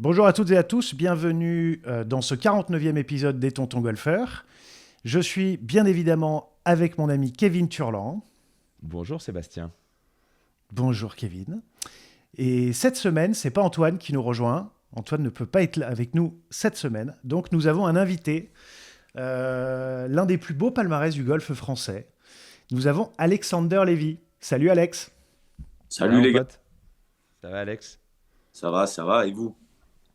Bonjour à toutes et à tous, bienvenue dans ce 49e épisode des Tontons Golfeurs. Je suis bien évidemment avec mon ami Kevin Turlan. Bonjour Sébastien. Bonjour Kevin. Et cette semaine, c'est pas Antoine qui nous rejoint. Antoine ne peut pas être là avec nous cette semaine. Donc nous avons un invité, l'un des plus beaux palmarès du golf français. Nous avons Alexander Lévy. Salut Alex. Ça va Salut mon les gars, pote? Ça va Alex? ça va, et vous?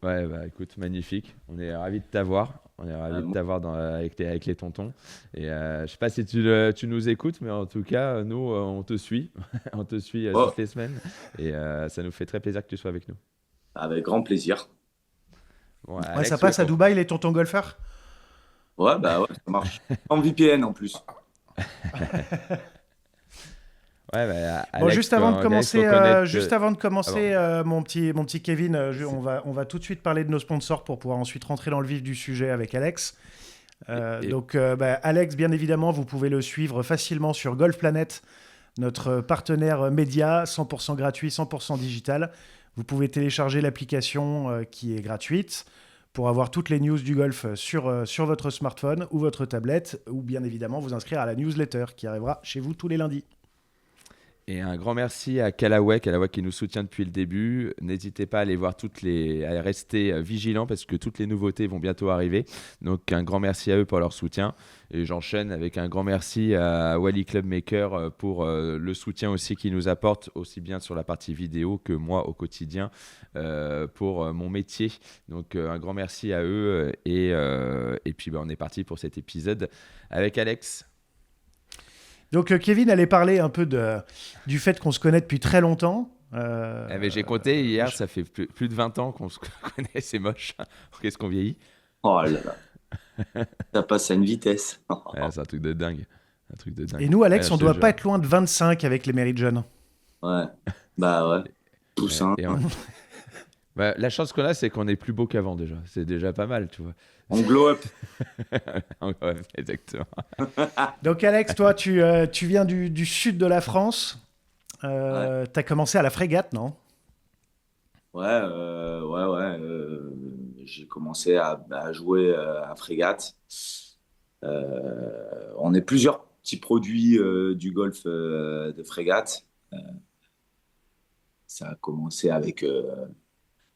Ouais, bah écoute, magnifique. On est ravis de t'avoir. On est ravis de Moi, t'avoir avec les tontons. Et je sais pas si tu nous écoutes, mais en tout cas, nous, on te suit. On te suit oh, toutes les semaines. Et ça nous fait très plaisir que tu sois avec nous. avec grand plaisir. Bon, Ouais, ça Alex, passe à Dubaï les Tontons Golfeurs. Ouais, bah ouais, ça marche. En VPN en plus. ouais, bah, Bon, Alex, Alex, faut juste avant de commencer, avant. mon petit Kevin, on va tout de suite parler de nos sponsors pour pouvoir ensuite rentrer dans le vif du sujet avec Alex. Et Alex, bien évidemment, vous pouvez le suivre facilement sur Golf Planet, notre partenaire média, 100% gratuit, 100% digital. Vous pouvez télécharger l'application qui est gratuite pour avoir toutes les news du golf sur votre smartphone ou votre tablette, ou bien évidemment vous inscrire à la newsletter qui arrivera chez vous tous les lundis. Et un grand merci à Callaway qui nous soutient depuis le début. N'hésitez pas à aller voir à rester vigilants parce que toutes les nouveautés vont bientôt arriver. Donc un grand merci à eux pour leur soutien. Et j'enchaîne avec un grand merci à Wally Clubmaker pour le soutien aussi qu'ils nous apportent, aussi bien sur la partie vidéo que moi au quotidien pour mon métier. Donc un grand merci à eux. Et puis on est parti pour cet épisode avec Alex. Donc Kevin allait parler un peu du fait qu'on se connaît depuis très longtemps. Mais j'ai compté hier, ça fait plus de 20 ans qu'on se connaît, c'est moche. Qu'est-ce qu'on vieillit? Oh là là, ça passe à une vitesse. Ouais, c'est un truc de dingue. Un truc de Et dingue. nous, Ouais, Alex, on je te doit jure. pas être loin de 25 avec les Mary John. Ouais, bah ouais, Ouais, poussin. bah, la chance qu'on a, c'est qu'on est plus beau qu'avant déjà. C'est déjà pas mal, tu vois. On glow up. Ouais, exactement. Donc Alex, toi, tu viens du sud de la France. Ouais, T'as commencé à la frégate, non? j'ai commencé à jouer à Frégate. On est plusieurs petits produits du golf de Frégate. Ça a commencé avec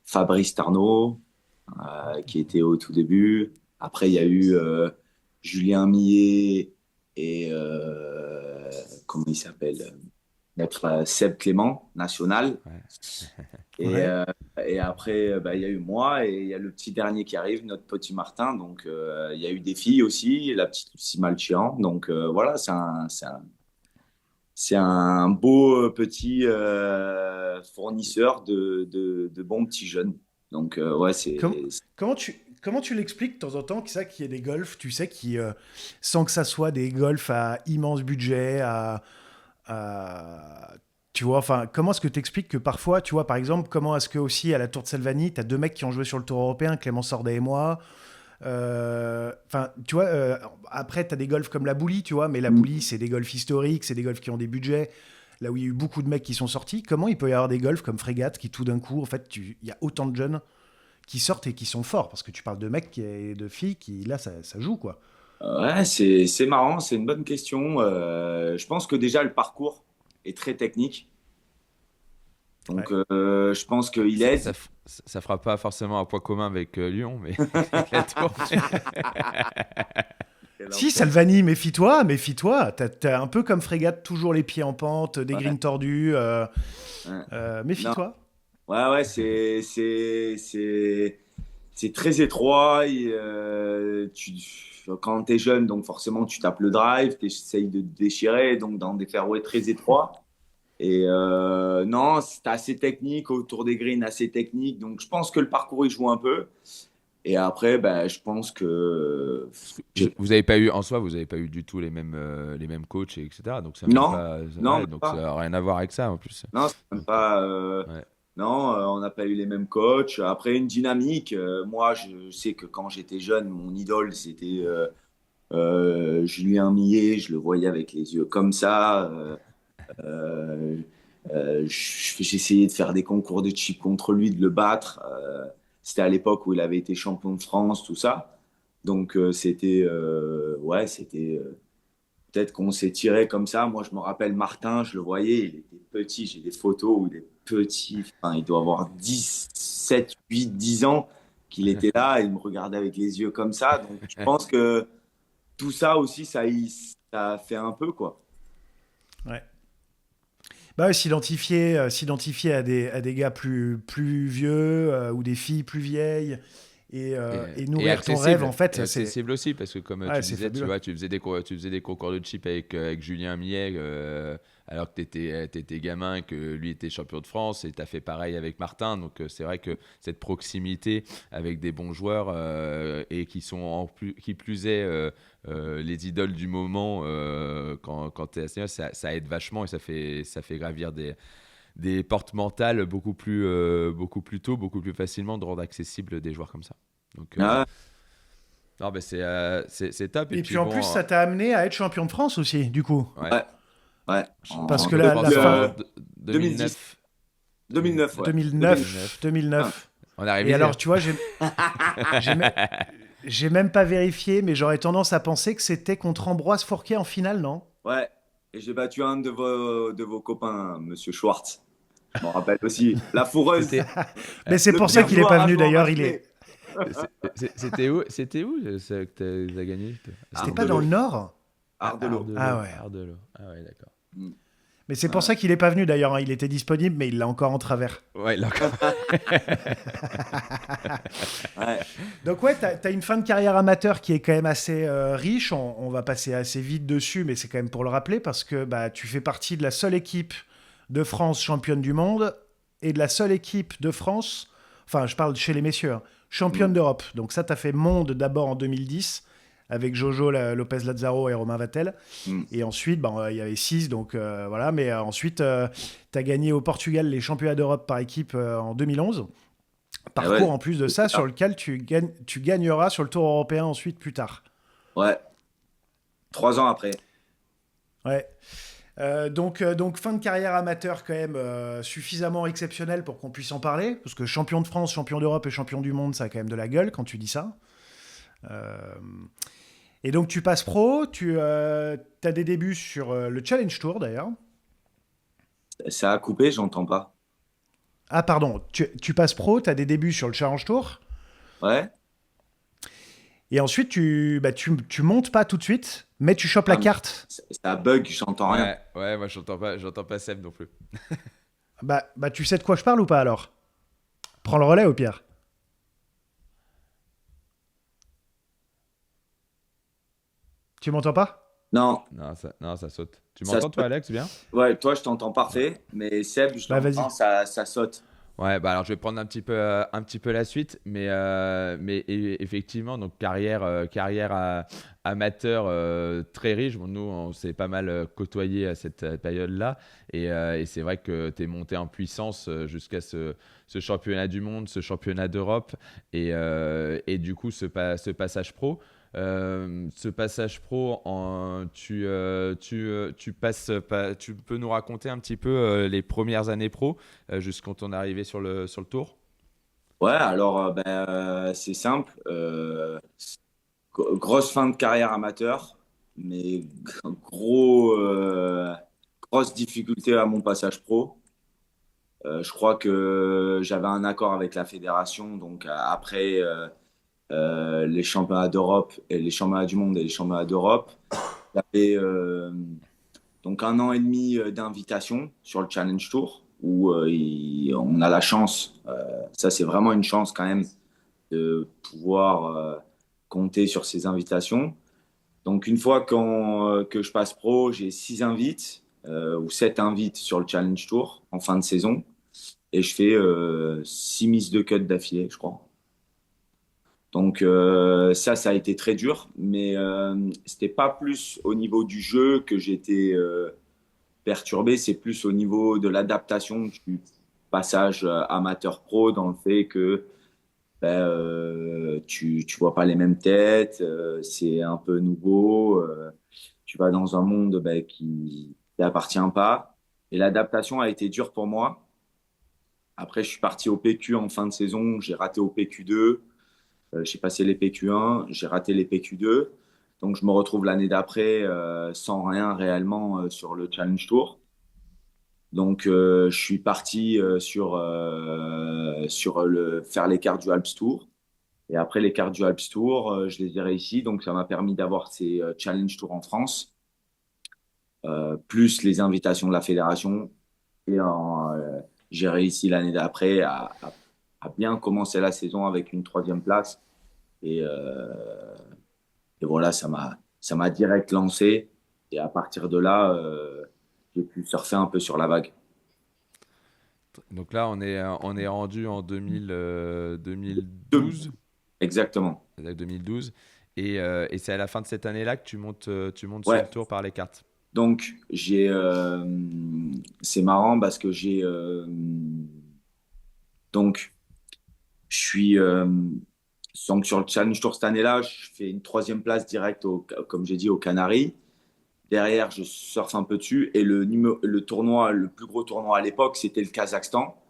Fabrice Tarnot, qui était au tout début. Après, il y a eu Julien Millet et comment il s'appelle? Notre Seb Clément, national. Ouais. Et, Ouais. euh, et après, il y a eu moi et il y a le petit dernier qui arrive, notre petit Martin. Donc, il y a eu des filles aussi, la petite Lucie Malchian. Donc, voilà, c'est un beau petit fournisseur de bons petits jeunes. Donc, ouais, Com- comment tu l'expliques de temps en temps qu'il y ait des golfs, tu sais, sans que ça soit des golfs à immense budget, tu vois, enfin, comment est-ce que tu expliques que parfois, tu vois, par exemple, comment est-ce que aussi à la Tour de Salvani, tu as deux mecs qui ont joué sur le Tour européen, Clément Sordet et moi. Enfin, tu vois, après, tu as des golfs comme la Boulie, tu vois, mais la Boulie, c'est des golfs historiques, c'est des golfs qui ont des budgets. Là où il y a eu beaucoup de mecs qui sont sortis, comment il peut y avoir des golfs comme Frégate qui tout d'un coup, en fait, il y a autant de jeunes qui sortent et qui sont forts parce que tu parles de mecs et de filles qui, là, ça joue, quoi. ouais, c'est marrant, c'est une bonne question. Je pense que déjà, le parcours est très technique. Ouais. Donc, je pense qu'il Ça, aide. ça, ça fera pas forcément un point commun avec Lyon, mais avec la Tour. Quel Si, enfer. Salvani, méfie-toi, méfie-toi. T'as un peu comme Frégate, toujours les pieds en pente, des Ouais, greens tordus. ouais. Non, Méfie-toi. ouais, c'est très étroit. Et, quand tu es jeune, donc forcément, tu tapes le drive, tu essayes de te déchirer, donc dans des fairways très étroits. Et non, c'est assez technique, autour des greens, assez technique. Donc, je pense que le parcours, il joue un peu. Et après, ben, je pense que. Parce que vous avez pas eu, en soi, vous avez pas eu du tout les mêmes coachs, etc. Donc ça même Non, pas, non, ouais, même donc ça pas. n'a rien à voir avec ça en plus. Non, c'est même pas. Ouais. Non, on n'a pas eu les mêmes coachs. Après, une dynamique. Moi, je sais que quand j'étais jeune, mon idole, c'était Julien Millet. Je le voyais avec les yeux comme ça. J'essayais de faire des concours de chip contre lui, de le battre. C'était à l'époque où il avait été champion de France, tout ça. Donc c'était ouais, c'était peut-être qu'on s'est tiré comme ça. Moi, je me rappelle Martin, je le voyais, il était petit. J'ai des photos où il est petit. Enfin, il doit avoir 7, 8, 10 ans qu'il était là. Il me regardait avec les yeux comme ça. Donc, je pense que tout ça aussi, ça fait un peu, quoi. Ouais. Bah ouais, s'identifier à des gars plus vieux ou des filles plus vieilles et Et nourrir ton rêve, en et fait, accessible aussi, parce que comme ouais, tu c'est disais, tu fabuleux. vois, tu faisais des concours de chip avec Julien Millet, alors que tu étais gamin et que lui était champion de France, et tu as fait pareil avec Martin. Donc c'est vrai que cette proximité avec des bons joueurs et qui sont qui plus est les idoles du moment quand tu es à ce niveau, ça aide vachement et ça fait gravir des portes mentales beaucoup plus tôt, beaucoup plus facilement de rendre accessible des joueurs comme ça. Donc, Ah, non, mais c'est top. Et Et puis puis en plus, bon, ça t'a amené à être champion de France aussi, du coup. ouais, ouais, ouais. Parce que champion de la France fin en 2010, 2009. 2009, ouais. 2009, 2009. 2009. On a Et révisé, alors, hein. tu vois, j'ai me- j'ai même pas vérifié, mais j'aurais tendance à penser que c'était contre Ambroise Fourquet en finale, non? Ouais. Et j'ai battu un de vos copains, Monsieur Schwartz. Je m'en rappelle aussi. La fourreuse, C'était Mais c'est le pour ça pire qu'il est pas joueur à venu jouer en d'ailleurs. match Il play. est. c'était où ça, que t'as gagné? C'était C'était pas dans le Ardelot. Nord? Ardelot. Ah ouais. Ardelot. Ah ouais, d'accord. Mm. Mais c'est pour Ouais. ça qu'il est pas venu d'ailleurs, hein. Il était disponible, mais il l'a encore en travers. Ouais, là, Ouais. Donc ouais, t'as une fin de carrière amateur qui est quand même assez riche. On va passer assez vite dessus, mais c'est quand même pour le rappeler parce que bah, tu fais partie de la seule équipe de France championne du monde et de la seule équipe de France, enfin je parle chez les messieurs, hein, championne Mm. d'Europe. Donc ça, t'as fait monde d'abord en 2010 avec Jojo Lopez Lazaro et Romain Vatel. Mm. Et ensuite, ben, il y avait 6, donc voilà. Mais ensuite, tu as gagné au Portugal les championnats d'Europe par équipe en 2011. Et Parcours ouais. en plus de ça sur lequel tu gagneras sur le Tour européen ensuite plus tard. Ouais. 3 ans après. Ouais. Donc fin de carrière amateur quand même suffisamment exceptionnelle pour qu'on puisse en parler. Parce que champion de France, champion d'Europe et champion du monde, ça a quand même de la gueule quand tu dis ça. Euh, et donc tu passes pro, tu as des débuts sur le Challenge Tour d'ailleurs. Ça a coupé, j'entends pas. Ah pardon, tu passes pro, tu as des débuts sur le Challenge Tour. Ouais. Et ensuite tu montes pas tout de suite, mais tu chopes la Ah, mais carte. ça bug, j'entends rien. ouais, moi j'entends pas Seb non plus. Bah tu sais de quoi je parle ou pas alors? Prends le relais au pire. Tu m'entends pas? Non, Non, ça saute. Tu ça m'entends toi, saute. Alex, bien? Ouais, toi, je t'entends Ouais. parfait, mais Seb, je Bah t'entends, vas-y. ça saute. Ouais, bah alors je vais prendre un petit peu la suite, mais effectivement, donc carrière amateur très riche. Bon, nous, on s'est pas mal côtoyé à cette période-là, et c'est vrai que tu es monté en puissance jusqu'à ce championnat du monde, ce championnat d'Europe, et du coup, ce passage pro. Ce passage pro, tu peux nous raconter un petit peu les premières années pro jusqu'à ton arrivée sur le tour? Ouais, alors, ben, c'est simple. Grosse fin de carrière amateur, mais grosse difficulté à mon passage pro. Je crois que j'avais un accord avec la fédération, donc après les championnats d'Europe et les championnats du monde et les championnats d'Europe, j'avais donc 1 an et demi d'invitation sur le Challenge Tour où on a la chance, ça c'est vraiment une chance quand même, de pouvoir compter sur ces invitations. Donc une fois que je passe pro, j'ai 6 invites ou 7 invites sur le Challenge Tour en fin de saison et je fais 6 mises de cut d'affilée, je crois. Donc ça a été très dur, mais c'était pas plus au niveau du jeu que j'étais perturbé, c'est plus au niveau de l'adaptation du passage amateur-pro dans le fait que tu vois pas les mêmes têtes, c'est un peu nouveau, tu vas dans un monde qui t'appartient pas. Et l'adaptation a été dure pour moi. Après, je suis parti au PQ en fin de saison. J'ai raté au PQ2. J'ai passé les PQ1. J'ai raté les PQ2. Donc, je me retrouve l'année d'après sans rien réellement sur le Challenge Tour. Donc, je suis parti faire les cartes du Alps Tour. Et après les cartes du Alps Tour, je les ai réussi. Donc, ça m'a permis d'avoir ces Challenge Tour en France, plus les invitations de la fédération. Et j'ai réussi l'année d'après à bien commencer la saison avec une troisième place. Et, voilà, ça m'a direct lancé. Et à partir de là, j'ai pu surfer un peu sur la vague. Donc là, on est rendu en Deux. 2012. Exactement. 2012. Et c'est à la fin de cette année-là que tu montes sur Ouais. le tour par les cartes. Donc, c'est marrant parce que donc, je suis, donc sur le Challenge Tour cette année-là, je fais une troisième place directe, comme j'ai dit, aux Canaries. Derrière, je surfe un peu dessus. Et le tournoi, le plus gros tournoi à l'époque, c'était le Kazakhstan.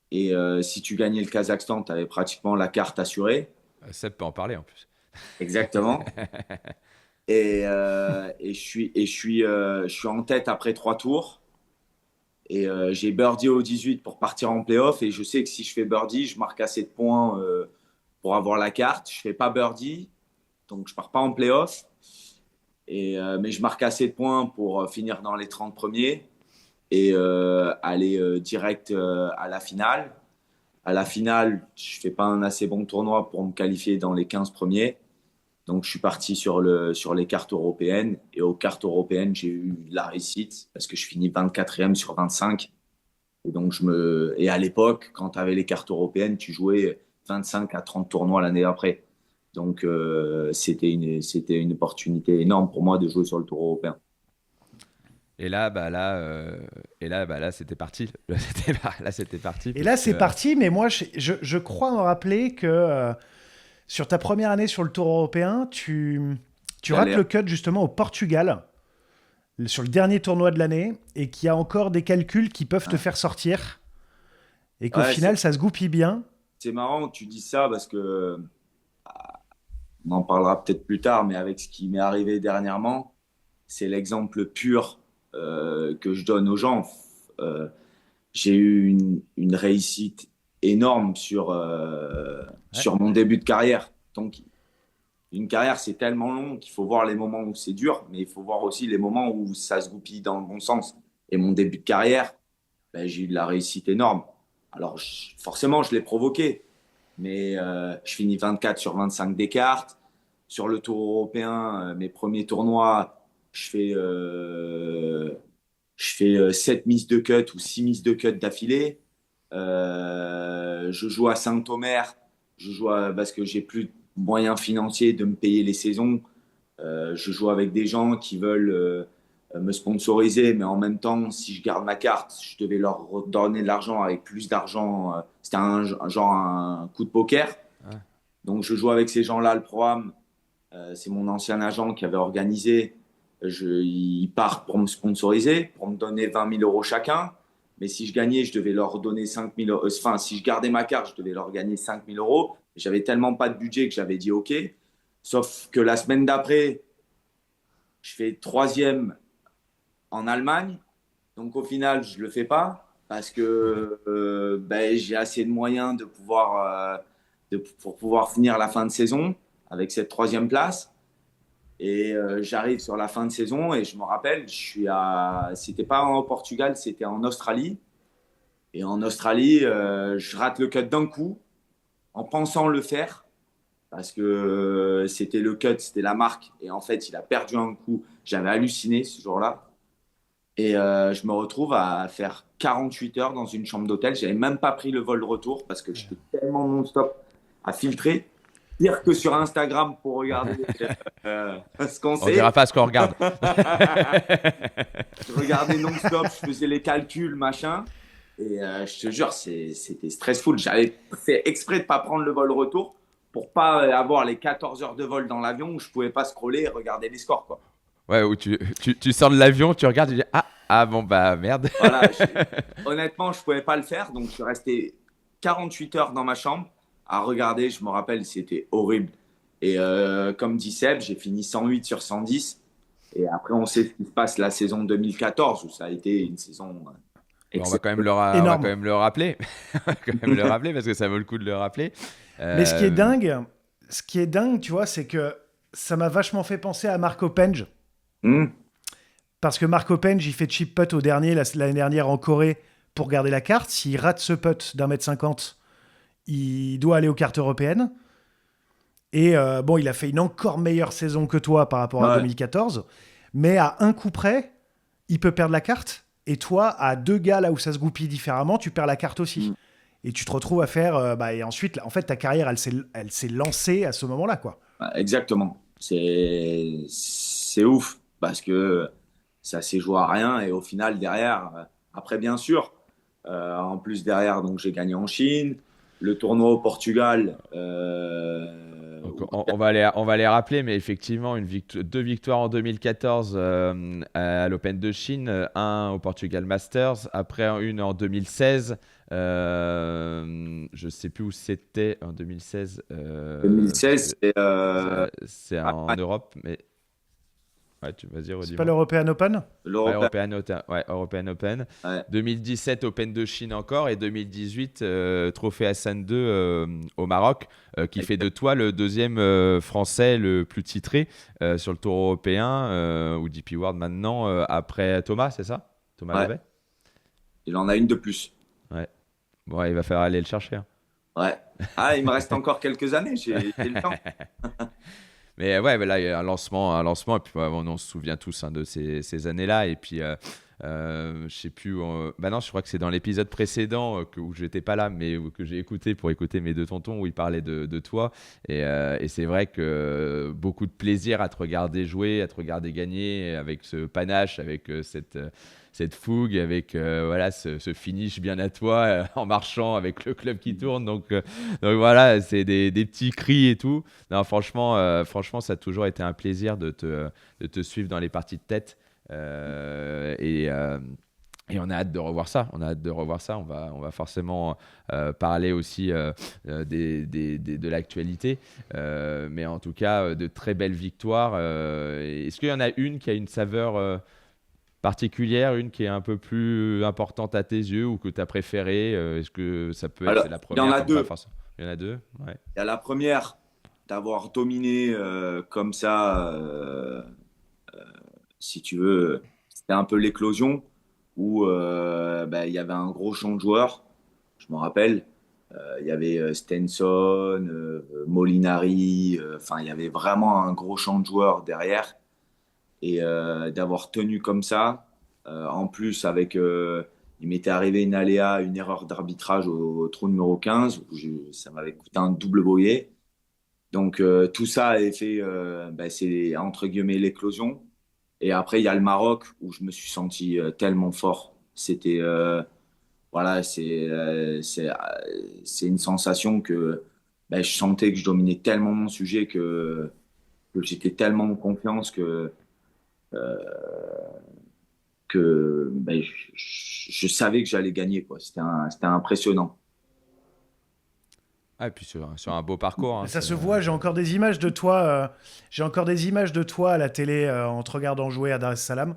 Et si tu gagnais le Kazakhstan, tu avais pratiquement la carte assurée. Seb peut en parler en plus. Exactement. Et je suis en tête après 3 tours. Et j'ai birdie au 18 pour partir en playoff. Et je sais que si je fais birdie, je marque assez de points pour avoir la carte. Je fais pas birdie, donc je pars pas en playoff. Mais je marque assez de points pour finir dans les 30 premiers et aller direct à la finale. À la finale, je fais pas un assez bon tournoi pour me qualifier dans les 15 premiers. Donc, je suis parti sur les cartes européennes. Et aux cartes européennes, j'ai eu la réussite parce que je finis 24e sur 25. Et donc, et à l'époque, quand tu avais les cartes européennes, tu jouais 25 à 30 tournois l'année d'après. Donc, c'était une opportunité énorme pour moi de jouer sur le Tour européen. Et là, c'était parti. Là, c'était parti. Et là, c'est parti, mais moi, je crois me rappeler que sur ta première année sur le Tour européen, tu rates le cut justement au Portugal, sur le dernier tournoi de l'année, et qu'il y a encore des calculs qui peuvent te faire sortir, et qu'au final, ça se goupille bien. C'est marrant que tu dis ça, parce que on en parlera peut-être plus tard, mais avec ce qui m'est arrivé dernièrement, c'est l'exemple pur que je donne aux gens. J'ai eu une réussite énorme sur mon début de carrière. Donc, une carrière, c'est tellement long qu'il faut voir les moments où c'est dur, mais il faut voir aussi les moments où ça se goupille dans le bon sens. Et mon début de carrière, j'ai eu de la réussite énorme. Alors, forcément, je l'ai provoqué, mais je finis 24 sur 25 des cartes. Sur le Tour européen, mes premiers tournois, je fais 7 mises de cut ou 6 mises de cut d'affilée. Je joue à Saint-Omer. Parce que j'ai plus de moyens financiers de me payer les saisons. Je joue avec des gens qui veulent me sponsoriser, mais en même temps, si je garde ma carte, je devais leur donner de l'argent avec plus d'argent. C'était un coup de poker. Ouais. Donc, je joue avec ces gens-là le programme. C'est mon ancien agent qui avait organisé. Ils partent pour me sponsoriser, pour me donner 20 000 euros chacun. Mais si je gagnais, je devais leur donner 5 000 euros. Enfin, si je gardais ma carte, je devais leur gagner 5 000 euros. J'avais tellement pas de budget que j'avais dit OK. Sauf que la semaine d'après, je fais 3e en Allemagne. Donc, au final, je le fais pas parce que j'ai assez de moyens pour pouvoir finir la fin de saison avec cette 3e place. Et j'arrive sur la fin de saison et je me rappelle, c'était pas au Portugal, c'était en Australie. Et en Australie, je rate le cut d'un coup en pensant le faire parce que c'était le cut, c'était la marque. Et en fait, il a perdu un coup. J'avais halluciné ce jour-là. Et je me retrouve à faire 48 heures dans une chambre d'hôtel. J'avais même pas pris le vol de retour parce que j'étais tellement non-stop à filtrer. Pire que sur Instagram pour regarder ce qu'on sait. On dira pas ce qu'on regarde. Je regardais non-stop, je faisais les calculs, machin. Et je te jure, c'était stressful. J'avais fait exprès de ne pas prendre le vol retour pour pas avoir les 14 heures de vol dans l'avion où je pouvais pas scroller et regarder les scores, quoi. Ouais, où tu sors de l'avion, tu regardes, tu dis ah, Ah bon, bah merde. Voilà, honnêtement, je ne pouvais pas le faire. Donc, je suis resté 48 heures dans ma chambre à regarder. Je me rappelle, c'était horrible. Et comme dit Seb, j'ai fini 108 sur 110. Et après, on sait ce qui se passe la saison 2014, où ça a été une saison Bon, on va quand même exceptionnelle. on va quand Énorme. même le rappeler. On va quand même le rappeler parce que ça vaut le coup de le rappeler. Mais Euh, ce qui est dingue, tu vois, c'est que ça m'a vachement fait penser à Marco Penge. Hmm. Parce que Marco Penge, il fait chip putt au dernier, l'année dernière en Corée, pour garder la carte. S'il rate ce putt d'1,50 m, il doit aller aux cartes européennes. Et bon, il a fait une encore meilleure saison que toi par rapport à Ouais. 2014. Mais à un coup près, il peut perdre la carte. Et toi, à deux gars là où ça se goupille différemment, tu perds la carte aussi. Hmm. Et tu te retrouves à faire. Et ensuite, en fait, ta carrière, elle s'est lancée à ce moment-là, quoi. Ouais, exactement. C'est ouf parce que ça s'est joué à rien et au final derrière, après bien sûr, en plus derrière donc j'ai gagné en Chine, le tournoi au Portugal. donc on va les rappeler, mais effectivement, deux victoires en 2014 à l'Open de Chine, un au Portugal Masters, après une en 2016. Je sais plus où c'était en 2016. 2016, C'est en Europe, mais ouais, vas-y, C'est pas redis-moi. l'European Open? Ouais, l'Europe. European Open. Ouais, 2017, Open de Chine encore. Et 2018, Trophée Hassan II au Maroc, qui fait de toi le deuxième français le plus titré sur le Tour européen, ou DP World maintenant, après Thomas, c'est ça? Thomas ouais. Levet? Il en a une de plus. Ouais. Bon, il va falloir aller le chercher, hein. Ouais. Ah, il me reste encore quelques années, j'ai le temps. Mais ouais, là, il y a un lancement, et puis on se souvient tous hein, de ces années-là. Et puis, je sais plus, bah non, je crois que c'est dans l'épisode précédent où j'étais pas là, mais que j'ai écouté pour écouter mes deux tontons, où ils parlaient de toi. Et c'est vrai que beaucoup de plaisir à te regarder jouer, à te regarder gagner, avec ce panache, avec cette fougue, avec voilà, ce finish bien à toi, en marchant avec le club qui tourne. Donc voilà, c'est des petits cris et tout. Non, franchement, ça a toujours été un plaisir de te suivre dans les parties de tête. Et on a hâte de revoir ça. On a hâte de revoir ça. On va forcément parler aussi de l'actualité. Mais en tout cas, de très belles victoires. Est-ce qu'il y en a une qui a une saveur particulière, une qui est un peu plus importante à tes yeux ou que tu as préférée? Est-ce que ça peut être Alors, c'est la il y en première a comme pas deux. forcément. Il y en a deux? Ouais. Il y a la première, d'avoir dominé comme ça, si tu veux, c'était un peu l'éclosion où il y avait un gros champ de joueurs. Je me rappelle, il y avait Stenson, Molinari, enfin, il y avait vraiment un gros champ de joueurs derrière. Et d'avoir tenu comme ça, en plus, il m'était arrivé une aléa, une erreur d'arbitrage au trou numéro 15, où ça m'avait coûté un double bogey. Donc tout ça a fait, c'est entre guillemets l'éclosion. Et après, il y a le Maroc où je me suis senti tellement fort. C'était, voilà, c'est une sensation que je sentais que je dominais tellement mon sujet que j'étais tellement en confiance que je savais que j'allais gagner, quoi. C'était impressionnant. Ah, et puis sur un beau parcours, hein, Ça se voit, j'ai encore des images de toi. J'ai encore des images de toi à la télé en te regardant jouer à Dar es Salaam.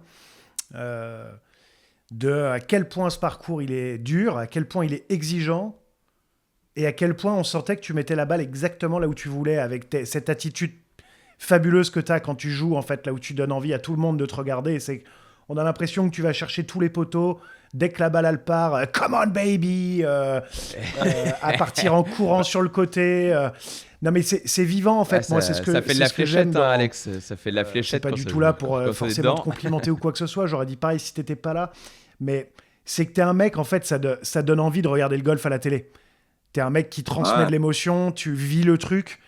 De à quel point ce parcours il est dur, à quel point il est exigeant, et à quel point on sentait que tu mettais la balle exactement là où tu voulais, avec cette attitude fabuleuse que tu as quand tu joues, en fait, là où tu donnes envie à tout le monde de te regarder. On a l'impression que tu vas chercher tous les poteaux. Dès que la balle elle part, come on baby, à partir en courant sur le côté. Non mais c'est vivant en fait. Ouais, Moi ça fait de la j'aime fléchette, hein, Alex. Ça fait de la c'est fléchette pas quand du tout là pour quand on est forcément te dedans. complimenter ou quoi que ce soit. J'aurais dit pareil si t'étais pas là. Mais c'est que t'es un mec, en fait, ça donne envie de regarder le golf à la télé. T'es un mec qui transmet Ouais. de l'émotion, tu vis le truc.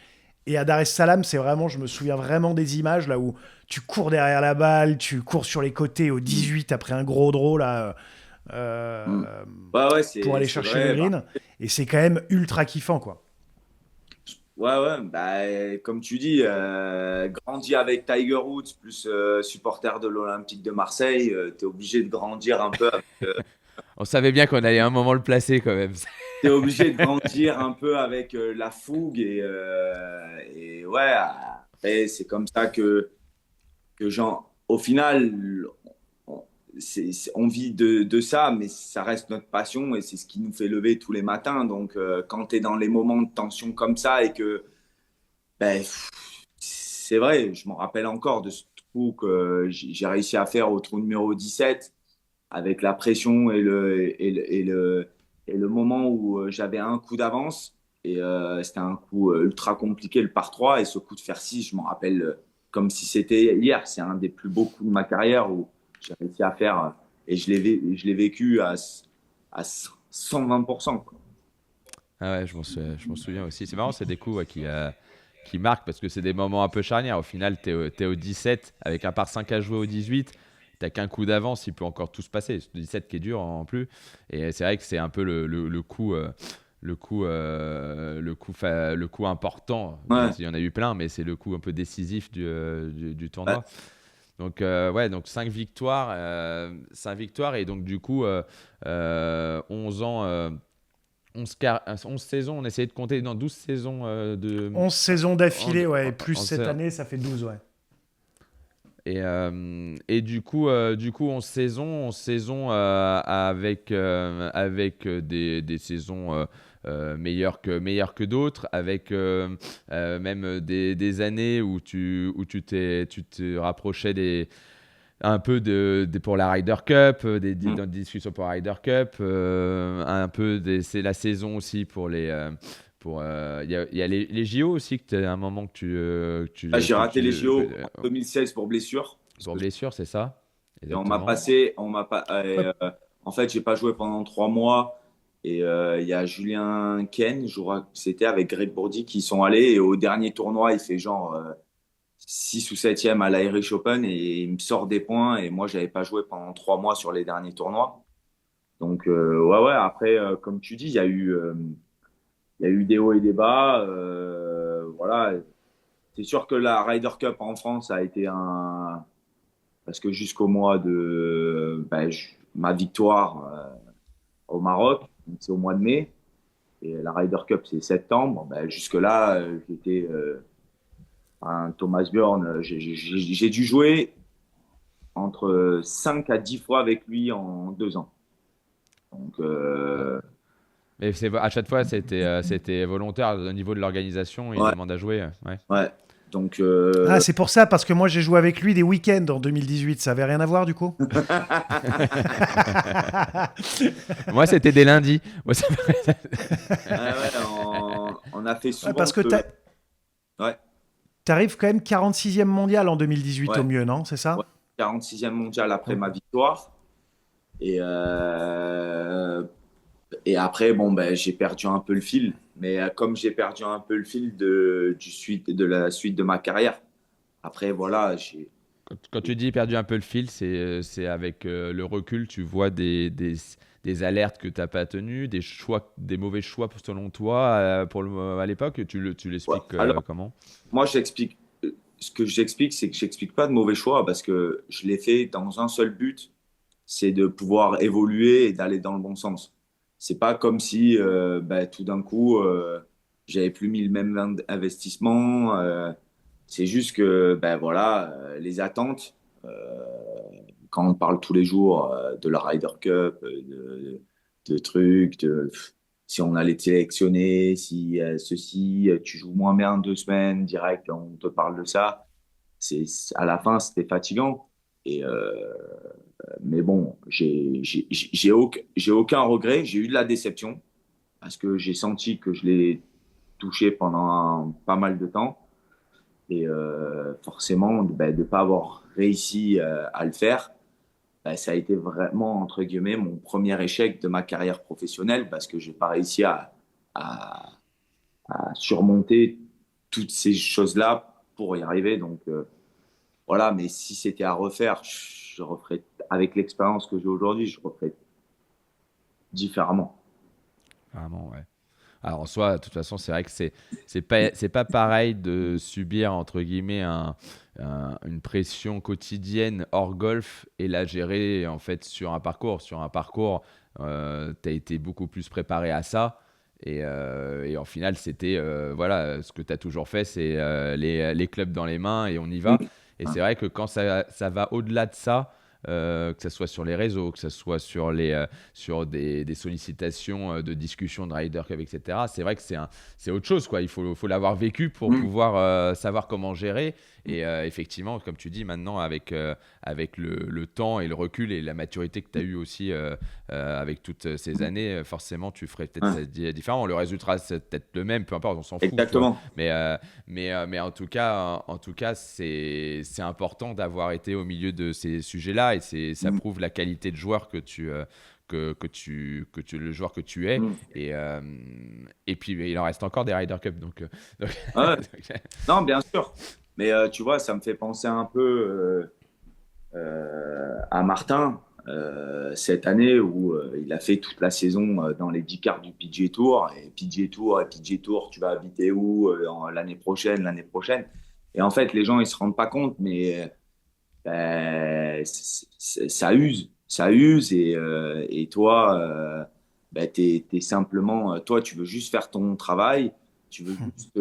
Et à Dar es Salaam, c'est vraiment, je me souviens vraiment des images là où tu cours derrière la balle, tu cours sur les côtés au 18 après un gros draw là, Mm. Ouais, pour aller c'est chercher le vrai. Bah, green. Et c'est quand même ultra kiffant, quoi. Ouais, ouais, bah, comme tu dis, grandi avec Tiger Woods, plus supporter de l'Olympique de Marseille, tu es obligé de grandir un peu avec, On savait bien qu'on allait à un moment le placer quand même. t'es obligé de grandir un peu avec la fougue et ouais, après, c'est comme ça que genre, au final, on, on vit de ça, mais ça reste notre passion et c'est ce qui nous fait lever tous les matins. Donc, quand tu es dans les moments de tension comme ça et que, ben, c'est vrai, je me rappelle encore de ce trou que j'ai réussi à faire au trou numéro 17 avec la pression et le moment où j'avais un coup d'avance. Et c'était un coup ultra compliqué, le par 3. Et ce coup de fer 6, je m'en rappelle comme si c'était hier. C'est un des plus beaux coups de ma carrière où j'ai réussi à faire. Et je l'ai vécu à 120%, quoi. Ah ouais, je m'en souviens aussi. C'est marrant, c'est des coups ouais, qui marquent parce que c'est des moments un peu charnières. Au final, t'es au 17 avec un par 5 à jouer au 18. T'as qu'un coup d'avance, il peut encore tout se passer. Le 17 qui est dur en plus. Et c'est vrai que c'est un peu le coup, le coup important. Ouais, Il y en a eu plein, mais c'est le coup un peu décisif du ouais. tournoi. Donc, ouais, donc 5 victoires et donc du coup 11 ans. 11 saisons, on essayait de compter dans 12 saisons 11 saisons en- d'affilée, ouais, et plus en- cette année, ça fait 12, ouais. et du coup 11 saisons avec des saisons meilleures que d'autres, avec même des années où tu te rapprochais un peu pour la Ryder Cup, Mm. dans des discussions pour la Ryder Cup, un peu c'est la saison aussi pour les. Il y a les JO aussi, que tu un moment Là, j'ai raté les JO que- en 2016 pour blessure. Parce pour que blessure, c'est ça? et on m'a Exactement. passé, on m'a pas. Ouais. En fait, j'ai pas joué pendant 3 mois. Et il y a Julien Ken, je crois que c'était avec Greg Bourdi qui sont allés. Et au dernier tournoi, il fait genre 6 ou septième à l'Irish Open et il me sort des points. Et moi, j'avais pas joué pendant 3 mois sur les derniers tournois. Donc ouais, ouais. Après, comme tu dis, il y a eu des hauts et des bas. Voilà. C'est sûr que la Ryder Cup en France a été un parce que jusqu'au mois de ben, ma victoire au Maroc, donc c'est au mois de mai, et la Ryder Cup c'est septembre, ben, jusque-là, j'étais un Thomas Bjorn, j'ai dû jouer entre 5 à 10 fois avec lui en 2 ans. Donc, Mais à chaque fois, c'était volontaire au niveau de l'organisation. Il ouais, demande à jouer. Ouais. ouais. Donc, Ah, c'est pour ça, parce que moi j'ai joué avec lui des week-ends en 2018. Ça avait rien à voir du coup? Moi, c'était des lundis. Moi, ouais, ouais, on a fait Ouais, souvent parce que ouais, t'arrives quand même 46e mondial en 2018 au ouais, mieux, non? C'est ouais, ça? 46e mondial après Donc, ma victoire. Et, et après, bon, ben, j'ai perdu un peu le fil. Mais comme j'ai perdu un peu le fil de la suite de ma carrière, après, voilà, quand tu dis perdu un peu le fil, c'est avec le recul, tu vois des alertes que tu n'as pas tenues, des choix, des mauvais choix selon toi à l'époque. Tu ouais. l'expliques Alors, comment? moi, j'explique. Ce que j'explique, c'est que j'explique pas de mauvais choix parce que je l'ai fait dans un seul but, c'est de pouvoir évoluer et d'aller dans le bon sens. C'est pas comme si ben, tout d'un coup, j'avais plus mis le même investissement. C'est juste que ben voilà, les attentes. Quand on parle tous les jours de la Ryder Cup, de trucs, si on allait te sélectionner, si ceci, tu joues moins bien 2 semaines direct, on te parle de ça. À la fin, c'était fatigant. Et, mais bon, j'ai aucun regret. J'ai eu de la déception parce que j'ai senti que je l'ai touché pendant pas mal de temps. Et forcément, ben, de ne pas avoir réussi à le faire, ben, ça a été vraiment, entre guillemets, mon premier échec de ma carrière professionnelle parce que je n'ai pas réussi à, à surmonter toutes ces choses-là pour y arriver. Donc voilà, mais si c'était à refaire, je referais, avec l'expérience que j'ai aujourd'hui, je referais différemment. Vraiment, ouais. Alors en soi, de toute façon, c'est vrai que c'est pas pareil de subir entre guillemets une pression quotidienne hors golf et la gérer en fait sur un parcours. Sur un parcours, tu as été beaucoup plus préparé à ça. Et en final, c'était voilà, ce que tu as toujours fait, c'est les clubs dans les mains et on y va. Et c'est vrai que quand ça va au-delà de ça, que ce soit sur les réseaux, que ce soit sur des sollicitations de discussion de Ryder Cup, etc. C'est vrai que c'est autre chose, quoi. Il faut l'avoir vécu pour pouvoir savoir comment gérer. Et effectivement, comme tu dis, maintenant, avec le temps et le recul et la maturité que tu as eu aussi avec toutes ces années, forcément, tu ferais peut-être ça différemment. Le résultat, c'est peut-être le même, peu importe, on s'en fout, tu vois. Exactement. Mais en tout cas, c'est important d'avoir été au milieu de ces sujets-là et ça prouve la qualité de joueur le joueur que tu es. Et puis, il en reste encore des Ryder Cup. Ouais. Non, bien sûr. Mais tu vois, ça me fait penser un peu à Martin cette année où il a fait toute la saison dans les 10 quarts du PGA Tour. Et PGA Tour, tu vas habiter où l'année prochaine. Et en fait, les gens, ils se rendent pas compte, mais ça use. Ça use. Et toi, t'es simplement, toi, tu veux juste faire ton travail, tu veux juste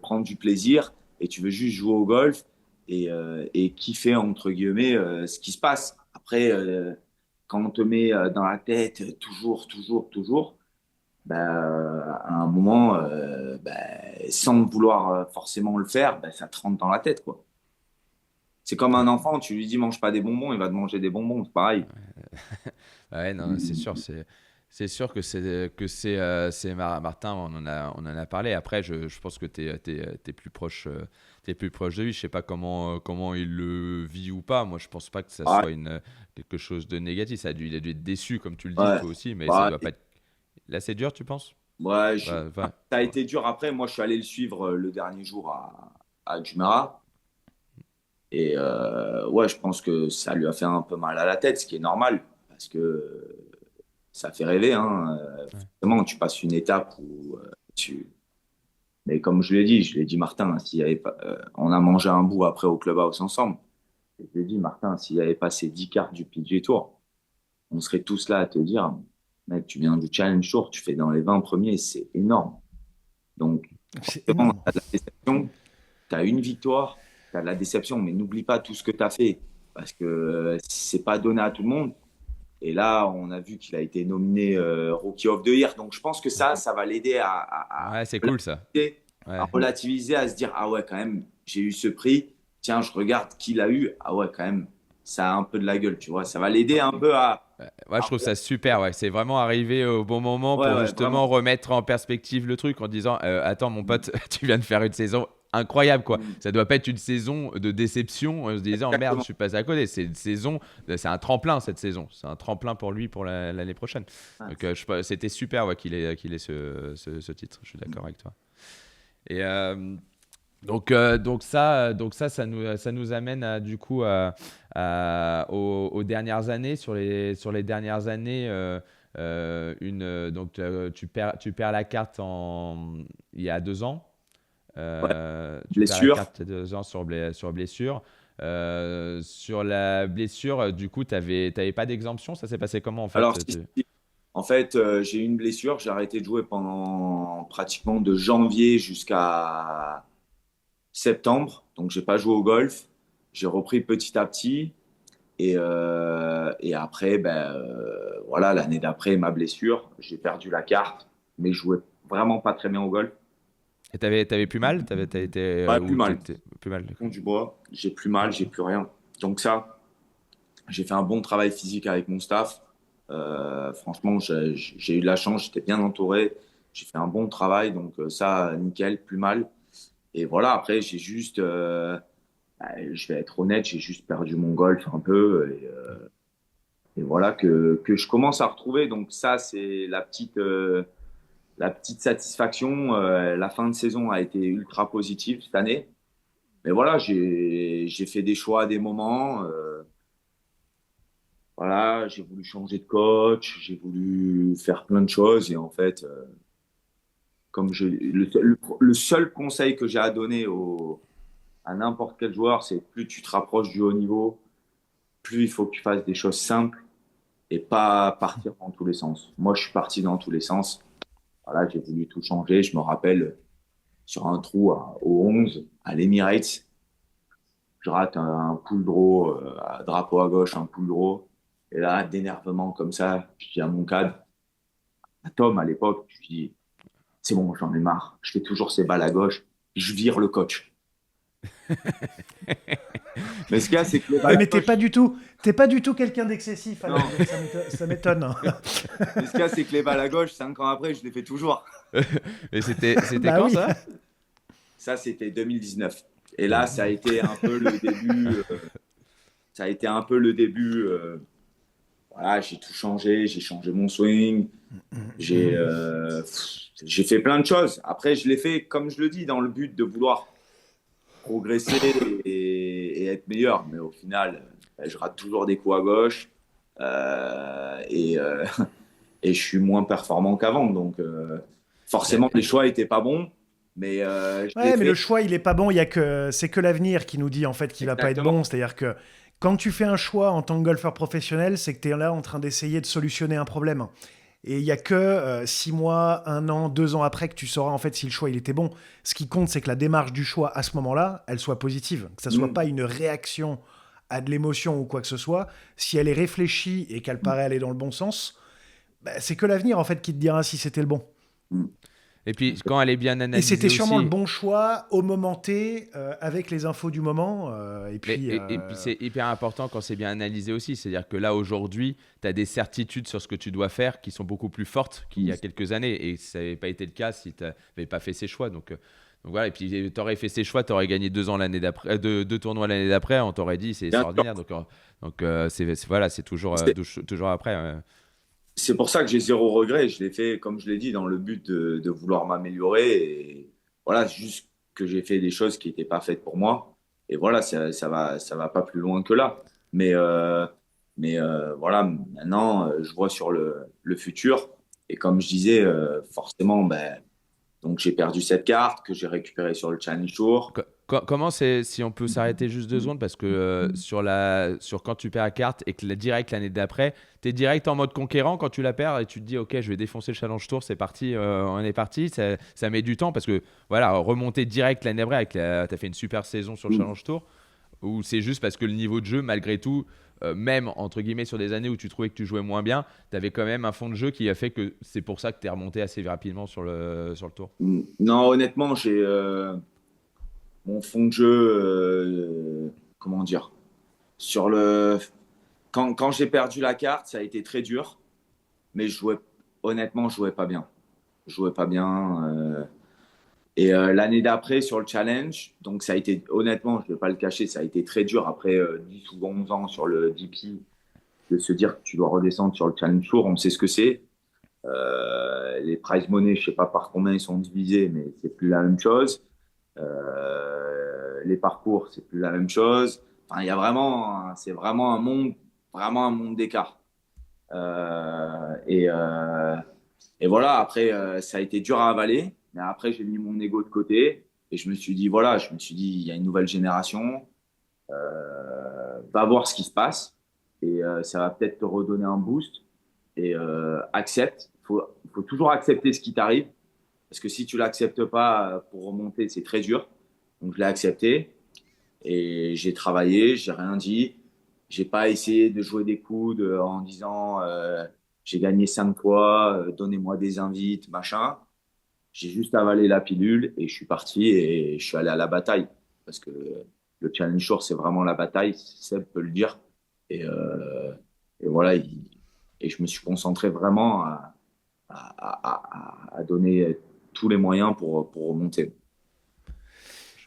prendre du plaisir et tu veux juste jouer au golf et kiffer, entre guillemets, ce qui se passe. Après, quand on te met dans la tête toujours, à un moment, sans vouloir forcément le faire, ça te rentre dans la tête, quoi. C'est comme un enfant, tu lui dis mange pas des bonbons, il va te manger des bonbons, c'est pareil. Ouais, non, c'est sûr, c'est sûr que c'est Martin, on en a parlé. Après, je pense que t'es plus proche, t'es plus proche de lui. Je sais pas comment il le vit ou pas. Moi, je pense pas que ça Ah, soit quelque chose de négatif. Il a dû être déçu, comme tu le dis, ouais, toi aussi, mais ça bah, doit pas être. Là, c'est dur, tu penses? ouais, Ouais, ouais, ça a ouais. été dur. Après, moi, je suis allé le suivre le dernier jour à Jumeirah. Et ouais, je pense que ça lui a fait un peu mal à la tête, ce qui est normal, parce que ça fait rêver, hein. Forcément, tu passes une étape où tu. Mais comme je l'ai dit, Martin, hein, s'il y avait pas, on a mangé un bout après au clubhouse ensemble. Et je lui ai dit, Martin, s'il n'y avait pas ces 10 cartes du PGA Tour, on serait tous là à te dire, mec, tu viens du Challenge Tour, tu fais dans les 20 premiers, c'est énorme. Donc, C'est forcément, énorme. tu as de la déception, tu as une victoire, tu as de la déception, mais n'oublie pas tout ce que tu as fait, parce que c'est pas donné à tout le monde. Et là, on a vu qu'il a été nominé Rookie of the Year. Donc, je pense que ça va l'aider Ouais, c'est cool ça. à Ouais. relativiser, à se dire, ah ouais, quand même, j'ai eu ce prix. Tiens, je regarde qui l'a eu. Ah ouais, quand même, ça a un peu de la gueule, tu vois. Ça va l'aider un peu Ouais, je trouve ça super. Ouais. C'est vraiment arrivé au bon moment Ouais, pour ouais, justement vraiment. remettre en perspective le truc en disant attends, mon pote, tu viens de faire une saison incroyable, quoi. Ça doit pas être une saison de déception en se disant merde, je Exactement. suis passé à côté. C'est une saison, c'est un tremplin cette saison. C'est un tremplin pour lui pour l'année prochaine. Donc c'était super ouais, qu'il ait ce titre. Je suis d'accord avec toi. Et donc ça nous amène du coup aux dernières années. Sur les dernières années, tu perds la carte il y a 2 ans. Ouais, Tu perds la blessure. carte il y a 2 ans sur blessure. Sur la blessure, du coup, t'avais pas d'exemption. Ça s'est passé comment en Alors, fait? si. En fait, j'ai eu une blessure. J'ai arrêté de jouer pendant pratiquement de janvier jusqu'à septembre. Donc, j'ai pas joué au golf. J'ai repris petit à petit. Et après, voilà, l'année d'après, ma blessure, j'ai perdu la carte, mais je jouais vraiment pas très bien au golf. Et t'avais plus mal? T'as été Ouais, plus ou mal. t'étais plus mal? Fond du bois, j'ai plus mal, j'ai plus rien. Donc ça, j'ai fait un bon travail physique avec mon staff. Franchement, j'ai eu de la chance, j'étais bien entouré. J'ai fait un bon travail, donc ça, nickel, plus mal. Et voilà, après, je vais être honnête, j'ai juste perdu mon golf un peu. Et voilà que je commence à retrouver. Donc ça, c'est la petite satisfaction. La fin de saison a été ultra positive cette année. Mais voilà, j'ai fait des choix à des moments. Voilà, j'ai voulu changer de coach, j'ai voulu faire plein de choses. Et en fait, le seul conseil que j'ai à donner à n'importe quel joueur, c'est plus tu te rapproches du haut niveau, plus il faut que tu fasses des choses simples et pas partir dans tous les sens. Moi, je suis parti dans tous les sens. Voilà, j'ai voulu tout changer. Je me rappelle sur un trou au 11 à l'Emirates, je rate un pull draw, drapeau à gauche, un pull draw. Et là, d'énervement comme ça, je dis à mon cadre, à Tom à l'époque, je lui dis, c'est bon, j'en ai marre. Je fais toujours ces balles à gauche. Je vire le coach. Mais ce qu'il y a, c'est que mais t'es pas du tout quelqu'un d'excessif. Alors, ça m'étonne. Mais ce qu'il y a, c'est que les balles à gauche, 5 ans après, je les fais toujours. Mais c'était Bah quand oui. ça? Ça, c'était 2019. Et là, ça a été un peu le début. Ça a été un peu le début. Voilà, j'ai tout changé. J'ai changé mon swing. J'ai fait plein de choses. Après, je l'ai fait, comme je le dis, dans le but de vouloir progresser et être meilleur. Mais au final, je rate toujours des coups à gauche. Et je suis moins performant qu'avant. Donc, forcément, les choix n'étaient pas bons. Mais mais le choix, il est pas bon. C'est que l'avenir qui nous dit en fait qu'il va pas être bon. C'est-à-dire que quand tu fais un choix en tant que golfeur professionnel, c'est que tu es là en train d'essayer de solutionner un problème. Et il y a que 6 mois, 1 an, 2 ans après que tu sauras en fait si le choix il était bon. Ce qui compte, c'est que la démarche du choix à ce moment-là, elle soit positive. Que ça soit pas une réaction à de l'émotion ou quoi que ce soit. Si elle est réfléchie et qu'elle paraît aller dans le bon sens, c'est que l'avenir en fait qui te dira si c'était le bon. Et puis, quand elle est bien analysée. Et c'était sûrement aussi, le bon choix au moment T, avec les infos du moment. Et puis c'est hyper important quand c'est bien analysé aussi. C'est-à-dire que là, aujourd'hui, tu as des certitudes sur ce que tu dois faire qui sont beaucoup plus fortes qu'il y a quelques années. Et ça n'avait pas été le cas si tu n'avais pas fait ces choix. Donc voilà. Et puis, tu aurais fait ces choix, tu aurais gagné 2 ans l'année d'après, deux tournois l'année d'après. On t'aurait dit, c'est extraordinaire. Donc voilà, c'est toujours après. C'est pour ça que j'ai zéro regret. Je l'ai fait, comme je l'ai dit, dans le but de vouloir m'améliorer. Et voilà, juste que j'ai fait des choses qui n'étaient pas faites pour moi. Et voilà, ça va pas plus loin que là. Mais voilà, maintenant, je vois sur le futur. Et comme je disais, forcément, donc j'ai perdu cette carte que j'ai récupérée sur le Challenge Tour. Comment c'est, si on peut s'arrêter juste 2 secondes, parce que sur quand tu perds la carte et que direct l'année d'après, tu es direct en mode conquérant quand tu la perds et tu te dis ok, je vais défoncer le Challenge Tour, c'est parti, on est parti. Ça met du temps parce que voilà, remonter direct l'année d'après, tu as fait une super saison sur le Challenge Tour, ou c'est juste parce que le niveau de jeu, malgré tout, même entre guillemets sur des années où tu trouvais que tu jouais moins bien, tu avais quand même un fond de jeu qui a fait que c'est pour ça que tu es remonté assez rapidement sur le tour. Non, honnêtement, j'ai mon fond de jeu, comment dire, sur quand j'ai perdu la carte, ça a été très dur, mais honnêtement, je jouais pas bien. Je jouais pas bien. Et l'année d'après, sur le challenge, donc ça a été, honnêtement, je vais pas le cacher, ça a été très dur après 10 ou 11 ans sur le DP, de se dire que tu dois redescendre sur le challenge tour, on sait ce que c'est. Les prize money, je sais pas par combien ils sont divisés, mais c'est plus la même chose. Les parcours, c'est plus la même chose. Enfin, c'est vraiment un monde d'écart. Et voilà, après, ça a été dur à avaler, mais après, j'ai mis mon ego de côté et je me suis dit, il y a une nouvelle génération, va voir ce qui se passe et ça va peut-être te redonner un boost et accepte. Faut toujours accepter ce qui t'arrive parce que si tu l'acceptes pas pour remonter, c'est très dur. Donc, je l'ai accepté et j'ai travaillé, j'ai rien dit. J'ai pas essayé de jouer des coudes en disant j'ai gagné 5 fois, donnez-moi des invites, machin. J'ai juste avalé la pilule et je suis parti et je suis allé à la bataille. Parce que le Challenge Tour, c'est vraiment la bataille, Seb peut le dire. Et voilà, et je me suis concentré vraiment à donner tous les moyens pour remonter.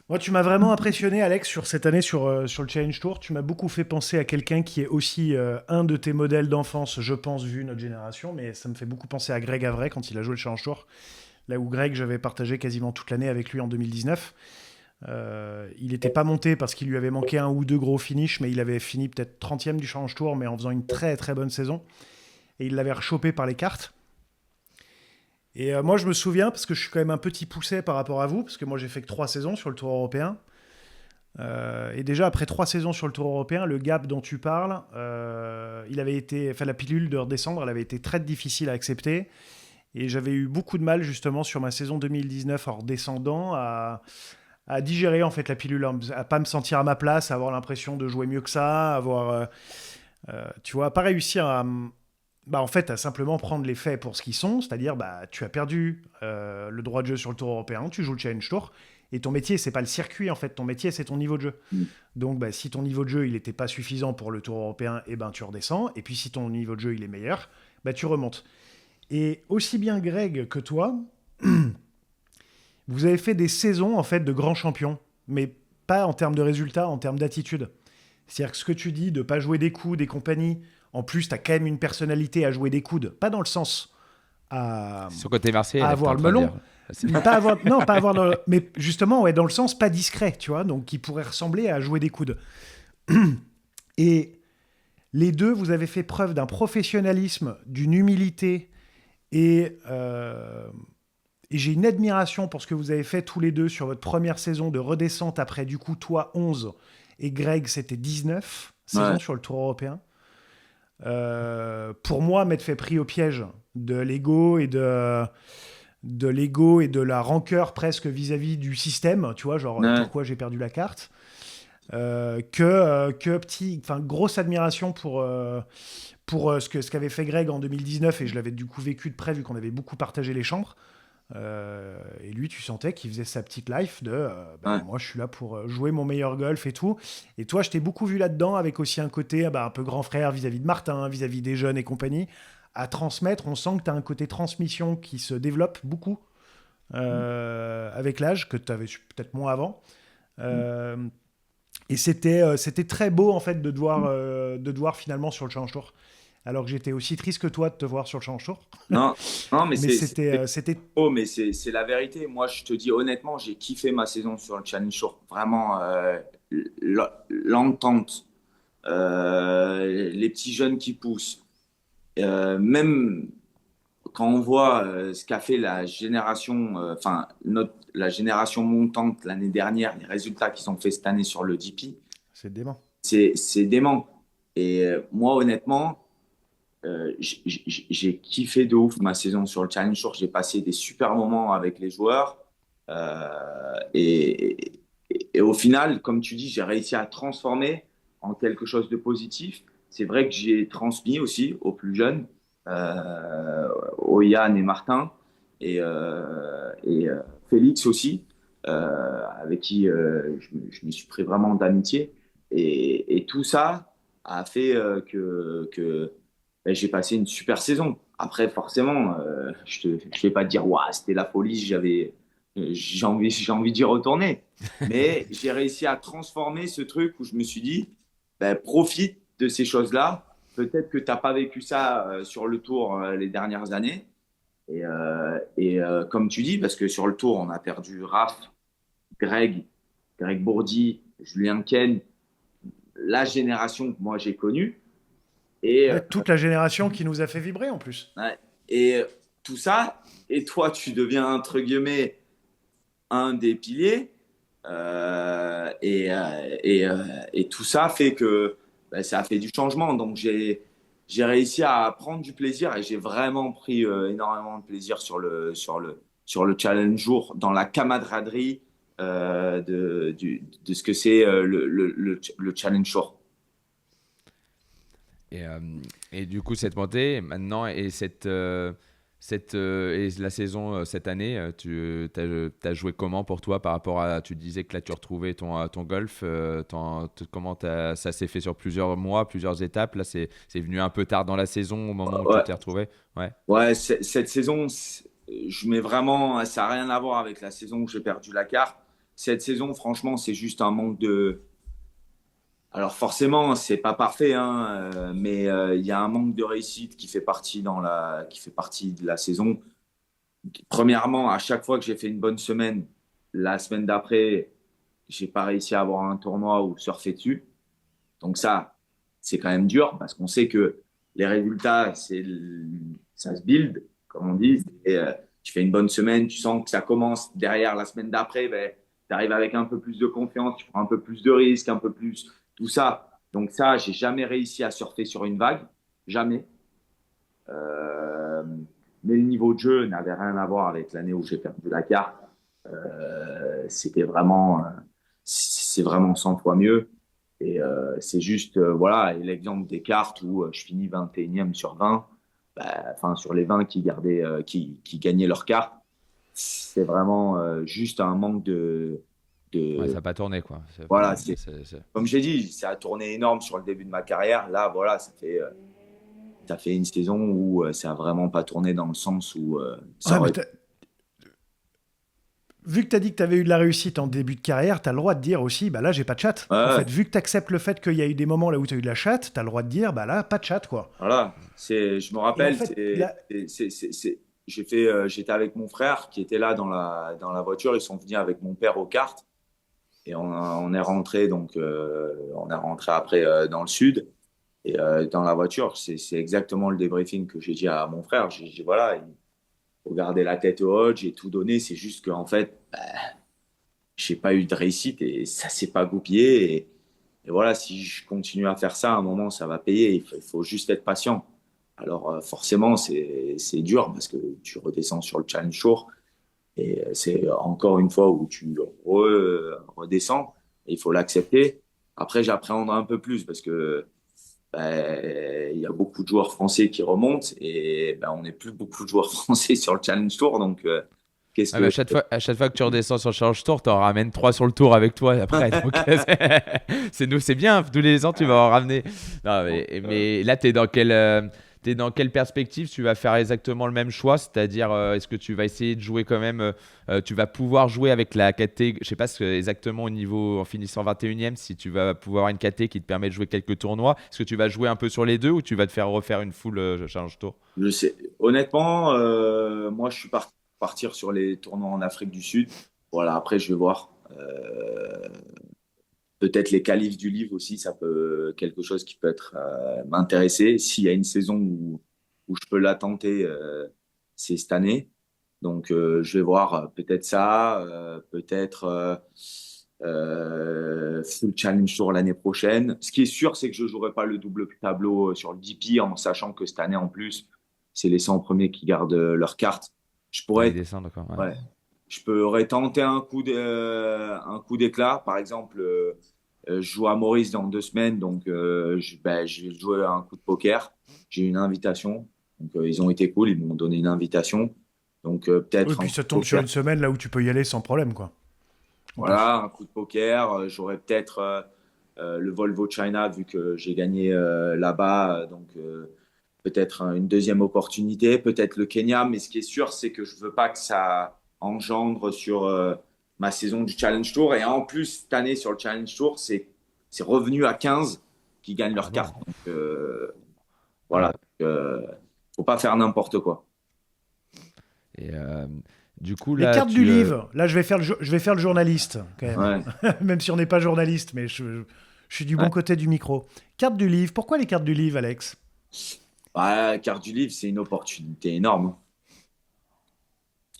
Moi, tu m'as vraiment impressionné, Alex, sur cette année sur le Challenge Tour. Tu m'as beaucoup fait penser à quelqu'un qui est aussi un de tes modèles d'enfance, je pense, vu notre génération, mais ça me fait beaucoup penser à Greg Avray quand il a joué le Challenge Tour. Là où Greg, j'avais partagé quasiment toute l'année avec lui en 2019. Il n'était pas monté parce qu'il lui avait manqué 1 ou 2 gros finishes, mais il avait fini peut-être 30e du Challenge Tour, mais en faisant une très très bonne saison. Et il l'avait rechopé par les cartes. Et moi, je me souviens, parce que je suis quand même un petit poussé par rapport à vous, parce que moi, j'ai fait que 3 saisons sur le Tour européen. Et déjà, après 3 saisons sur le Tour européen, le gap dont tu parles, enfin, la pilule de redescendre, elle avait été très difficile à accepter. Et j'avais eu beaucoup de mal, justement, sur ma saison 2019 en redescendant, à digérer, en fait, la pilule, à pas me sentir à ma place, à avoir l'impression de jouer mieux que ça, tu vois, pas réussir bah, en fait, à simplement prendre les faits pour ce qu'ils sont, c'est-à-dire, bah, tu as perdu le droit de jeu sur le Tour européen, tu joues le Challenge Tour, et ton métier, c'est pas le circuit, en fait, ton métier, c'est ton niveau de jeu. Mm. Donc, bah, si ton niveau de jeu, il n'était pas suffisant pour le Tour européen, et ben, tu redescends, et puis si ton niveau de jeu, il est meilleur, bah, tu remontes. Et aussi bien Greg que toi, vous avez fait des saisons, en fait, de grands champions, mais pas en termes de résultats, en termes d'attitude. C'est-à-dire que ce que tu dis de pas jouer des coudes et compagnie, en plus, tu as quand même une personnalité à jouer des coudes, pas dans le sens à, Son côté marseillais, à là, que t'es avoir en le train de melon, dire. C'est- pas avoir, non, pas avoir, mais justement, ouais, dans le sens pas discret, tu vois, donc qui pourrait ressembler à jouer des coudes. Et les deux, vous avez fait preuve d'un professionnalisme, d'une humilité, et, euh, et j'ai une admiration pour ce que vous avez fait tous les deux sur votre première saison de redescente après, du coup, toi 11 et Greg, c'était 19 saisons Ouais. sur le Tour européen. Pour moi, m'être fait pris au piège de l'ego et de la rancœur presque vis-à-vis du système, tu vois, genre Ouais. pourquoi j'ai perdu la carte, enfin grosse admiration pour ce qu'avait fait Greg en 2019 et je l'avais du coup vécu de près vu qu'on avait beaucoup partagé les chambres. Et lui, tu sentais qu'il faisait sa petite life de bah, Ouais. moi, je suis là pour jouer mon meilleur golf et tout. Et toi, je t'ai beaucoup vu là-dedans avec aussi un côté bah, un peu grand frère vis-à-vis de Martin, vis-à-vis des jeunes et compagnie. À transmettre, on sent que tu as un côté transmission qui se développe beaucoup avec l'âge, que tu avais peut-être moins avant. Euh, et c'était très beau en fait de te voir finalement sur le Challenge Tour. Alors que j'étais aussi triste que toi de te voir sur le Challenge Tour. Non, non, mais Mais c'était mais c'est la vérité. Moi, je te dis honnêtement, j'ai kiffé ma saison sur le Challenge Tour. Vraiment, l'entente, les petits jeunes qui poussent. Même quand on voit ce qu'a fait la génération, la génération montante l'année dernière, les résultats qu'ils ont fait cette année sur le DP, c'est dément. c'est dément. Et moi, honnêtement, j'ai kiffé de ouf ma saison sur le Challenge Tour. J'ai passé des super moments avec les joueurs. Et au final, comme tu dis, j'ai réussi à transformer en quelque chose de positif. C'est vrai que j'ai transmis aussi aux plus jeunes, aux Yann et Martin, et Félix aussi, avec qui je me suis pris vraiment d'amitié. Et tout ça a fait que ben, j'ai passé une super saison. Après, forcément, je vais pas te dire, waouh, c'était la folie, j'ai envie d'y retourner. Mais j'ai réussi à transformer ce truc où je me suis dit, ben, profite de ces choses-là. Peut-être que tu n'as pas vécu ça sur le tour les dernières années. Et comme tu dis, parce que sur le tour, on a perdu Raph, Greg, Greg Bourdi, Julien Ken, la génération que moi j'ai connue. Et, Ouais, toute la génération qui nous a fait vibrer en plus. ouais, et tout ça, et toi, tu deviens entre guillemets un des piliers. Et tout ça fait que ben, ça a fait du changement. Donc j'ai réussi à prendre du plaisir et j'ai vraiment pris énormément de plaisir sur le challenge jour, dans la camaraderie de ce que c'est le challenge jour. Et, euh, et du coup, cette montée, maintenant, et la saison cette année, tu as joué comment pour toi par rapport à. Tu disais que là, tu retrouvais ton golf. Comment ça s'est fait sur plusieurs mois, plusieurs étapes. Là, c'est venu un peu tard dans la saison au moment où tu Ouais, t'es retrouvé. Ouais. ouais, cette saison, je mets vraiment, ça n'a rien à voir avec la saison où j'ai perdu la carte. Cette saison, franchement, c'est juste un manque de. Alors forcément, c'est pas parfait, hein, mais il y a un manque de réussite qui fait partie de la saison. Premièrement, à chaque fois que j'ai fait une bonne semaine, la semaine d'après, j'ai pas réussi à avoir un tournoi ou surfer dessus. Donc ça, c'est quand même dur parce qu'on sait que les résultats, ça se build, comme on dit. Tu fais une bonne semaine, tu sens que ça commence. Derrière, la semaine d'après, ben, tu arrives avec un peu plus de confiance, tu prends un peu plus de risques, un peu plus tout ça. Donc ça, j'ai jamais réussi à surfer sur une vague, jamais. Euh, mais le niveau de jeu n'avait rien à voir avec l'année où j'ai perdu la carte. C'était vraiment, c'est vraiment 100 fois mieux. Et c'est juste, voilà, et l'exemple des cartes où je finis 21e sur 20, bah, enfin sur les 20 qui gardaient, qui gagnaient leur carte, c'est vraiment juste un manque Ouais, ça de n'a pas tourné, quoi. voilà, comme j'ai dit, ça a tourné énorme sur le début de ma carrière. Là, voilà, ça fait une saison où ça a vraiment pas tourné dans le sens où ça Ouais, mais aurait. vu que tu as dit que tu avais eu de la réussite en début de carrière, tu as le droit de dire aussi, bah là, j'ai pas de chat. En Ouais, fait, vu que tu acceptes le fait qu'il y a eu des moments là où tu as eu de la chatte, tu as le droit de dire, bah là, pas de chat, quoi. voilà, je me Et en rappelle, fait, là, j'étais avec mon frère qui était là dans la voiture. Ils sont venus avec mon père aux cartes et on est rentré donc on est rentré après dans le sud et dans la voiture, c'est exactement le débriefing que j'ai dit à mon frère. J'ai dit voilà, il faut garder la tête haute, j'ai tout donné. C'est juste qu'en fait, bah, j'ai pas eu de réussite et ça s'est pas goupillé. Et voilà, si je continue à faire ça, à un moment, ça va payer. Il faut juste être patient. Alors, forcément, c'est dur parce que tu redescends sur le Challenge Tour et c'est encore une fois où tu redescends et il faut l'accepter. Après, j'appréhende un peu plus parce que il y a beaucoup de joueurs français qui remontent et ben, on n'est plus beaucoup de joueurs français sur le Challenge Tour. Donc, qu'est-ce Ouais, mais que. à chaque fois que tu redescends sur le Challenge Tour, t'en ramènes 3 sur le tour avec toi après. Donc, c'est bien. Tous les ans, tu vas en ramener. Non, Donc, mais là, t'es dans quelle perspective tu vas faire exactement le même choix? C'est-à-dire, est-ce que tu vas essayer de jouer quand même, tu vas pouvoir jouer avec la KT, je sais pas exactement au niveau en finissant 21e, si tu vas pouvoir avoir une KT qui te permet de jouer quelques tournois. Est-ce que tu vas jouer un peu sur les deux ou tu vas te faire refaire une full Challenge Tour? je sais. Honnêtement, moi, je suis partir sur les tournois en Afrique du Sud. Voilà, après, je vais voir. Peut-être les qualifs du livre aussi, ça peut quelque chose qui peut être m'intéresser. S'il y a une saison où je peux la tenter, c'est cette année. Donc, je vais voir peut-être ça, peut-être full challenge tour l'année prochaine. Ce qui est sûr, c'est que je jouerai pas le double tableau sur le DP en sachant que cette année, en plus, c'est les 100 premiers qui gardent leur carte. Je Ah, ils pourrais, descendent encore. Ouais. ouais, je pourrais tenter un coup d'éclat. Par exemple, je joue à Maurice dans 2 semaines, donc je vais jouer à un coup de poker. J'ai une invitation. Donc, ils ont été cool, ils m'ont donné une invitation. Donc, oui, peut-être un puis coup ça de tombe sur poker. une semaine là où tu peux y aller sans problème, quoi. En plus. Voilà, un coup de poker. J'aurais peut-être le Volvo China, vu que j'ai gagné là-bas. Donc, peut-être une deuxième opportunité, peut-être le Kenya. Mais ce qui est sûr, c'est que je veux pas que ça engendre sur ma saison du Challenge Tour. Et en plus, cette année, sur le Challenge Tour, c'est revenu à 15 qui gagnent Ah leur carte. bon. Donc, Ah voilà. ouais. Faut pas faire n'importe quoi. Et du coup, Les là, cartes du livre, là je vais faire le journaliste, quand même. Ouais. Même si on n'est pas journaliste, mais je suis du Ouais. bon côté du micro. Cartes du livre, pourquoi les cartes du livre, Alex? Ouais, carte du livre, c'est une opportunité énorme. Ah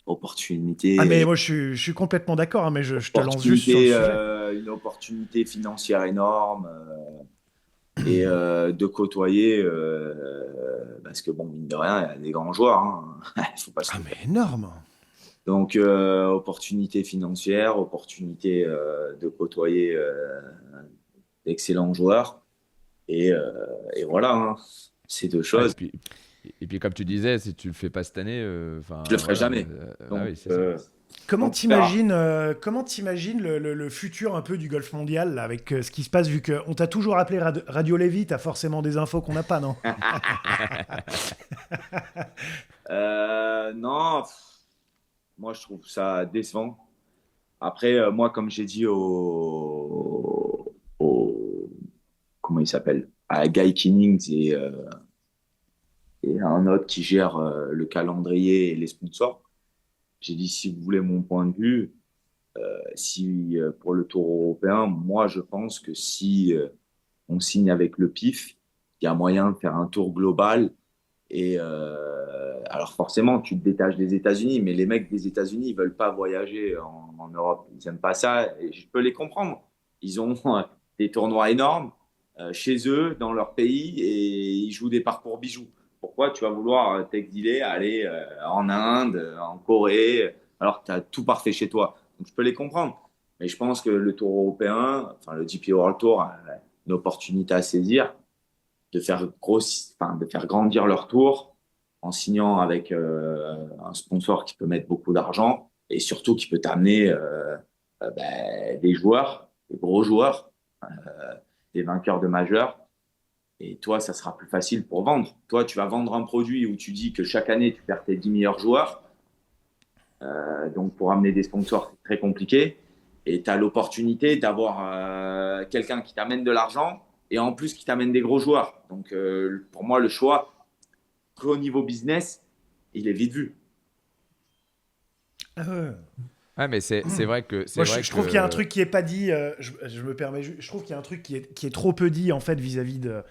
mais Opportunité. moi je suis complètement d'accord, hein, mais je te lance juste sur le Opportunité, sujet. une opportunité financière énorme et de côtoyer, parce que bon, mine de rien, il y a des grands joueurs, hein. Il faut pas se Ah le mais faire. énorme. Donc, opportunité financière, opportunité de côtoyer d'excellents joueurs et voilà, hein. Ces deux ouais, choses, et puis, comme tu disais, si tu le fais pas cette année, je le enfin ferai voilà. jamais. Ah Donc, oui, c'est ça. on verra. Comment t'imagines le futur un peu du golf mondial là, avec ce qui se passe vu qu'on t'a toujours appelé Radio Lévy, t'as forcément des infos qu'on n'a pas, non? Non, moi je trouve ça décevant. Après, moi, comme j'ai dit comment il s'appelle? À Guy Kinnings et à un autre qui gère le calendrier et les sponsors, j'ai dit, si vous voulez mon point de vue, si pour le Tour européen, moi, je pense que si on signe avec le PIF, il y a moyen de faire un tour global Et alors forcément, tu te détaches des États-Unis, mais les mecs des États-Unis, ils veulent pas voyager en Europe. Ils n'aiment pas ça et je peux les comprendre. Ils ont des tournois énormes chez eux, dans leur pays, et ils jouent des parcours bijoux. Pourquoi tu vas vouloir t'exiler, aller en Inde, en Corée, alors que tu as tout parfait chez toi? Donc je peux les comprendre. Mais je pense que le Tour européen, enfin le DP World Tour, a une opportunité à saisir de faire grandir leur tour en signant avec un sponsor qui peut mettre beaucoup d'argent et surtout qui peut t'amener des joueurs, des gros joueurs, des vainqueurs de majeurs. Et toi, ça sera plus facile pour vendre. Toi, tu vas vendre un produit où tu dis que chaque année, tu perds tes 10 meilleurs joueurs. Donc, pour amener des sponsors, c'est très compliqué. Et tu as l'opportunité d'avoir quelqu'un qui t'amène de l'argent et en plus qui t'amène des gros joueurs. Donc, pour moi, le choix, au niveau business, il est vite vu. Ouais, mais c'est vrai que Moi, je trouve qu'il y a un truc qui est pas dit. Je me permets. Je trouve qu'il y a un truc qui est trop peu dit en fait vis-à-vis de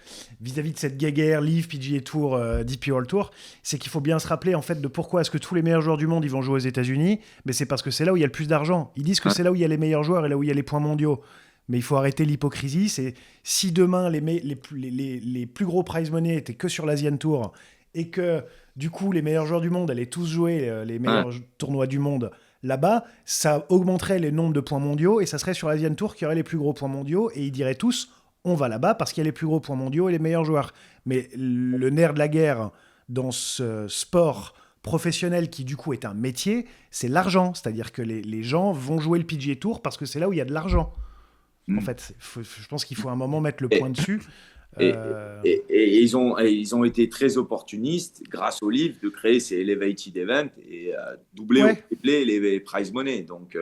cette guéguerre Live, PGA Tour, DP World Tour. C'est qu'il faut bien se rappeler en fait de pourquoi est-ce que tous les meilleurs joueurs du monde ils vont jouer aux États-Unis. Mais c'est parce que c'est là où il y a le plus d'argent. Ils disent que c'est là où il y a les meilleurs joueurs et là où il y a les points mondiaux. Mais il faut arrêter l'hypocrisie. C'est si demain les plus gros prize money étaient que sur l'Asian Tour et que du coup les meilleurs joueurs du monde allaient tous jouer les meilleurs tournois du monde là-bas, ça augmenterait les nombres de points mondiaux et ça serait sur l'Asian Tour qu'il y aurait les plus gros points mondiaux et ils diraient tous on va là-bas parce qu'il y a les plus gros points mondiaux et les meilleurs joueurs. Mais le nerf de la guerre dans ce sport professionnel qui du coup est un métier, c'est l'argent. C'est-à-dire que les gens vont jouer le PGA Tour parce que c'est là où il y a de l'argent. En fait, je pense qu'il faut un moment mettre le point dessus. Et ils ont été très opportunistes grâce au livre de créer ces elevated events et doubler ou tripler les prize money. Donc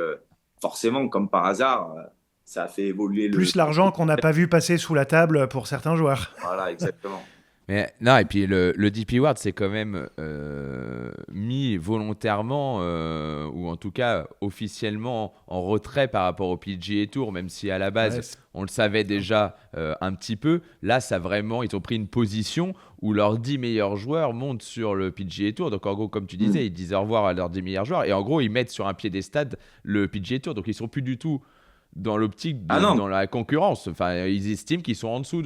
forcément, comme par hasard, ça a fait évoluer plus l'argent qu'on n'a pas vu passer sous la table pour certains joueurs. Voilà, exactement. Mais non, et puis le DP World, c'est quand même mis volontairement, ou en tout cas officiellement, en retrait par rapport au PGA Tour, même si à la base, on le savait déjà un petit peu. Là, ils ont pris une position où leurs 10 meilleurs joueurs montent sur le PGA Tour. Donc en gros, comme tu disais, ils disent au revoir à leurs 10 meilleurs joueurs. Et en gros, ils mettent sur un piédestal le PGA Tour. Donc ils ne sont plus du tout dans l'optique, dans la concurrence. Enfin, ils estiment qu'ils sont en dessous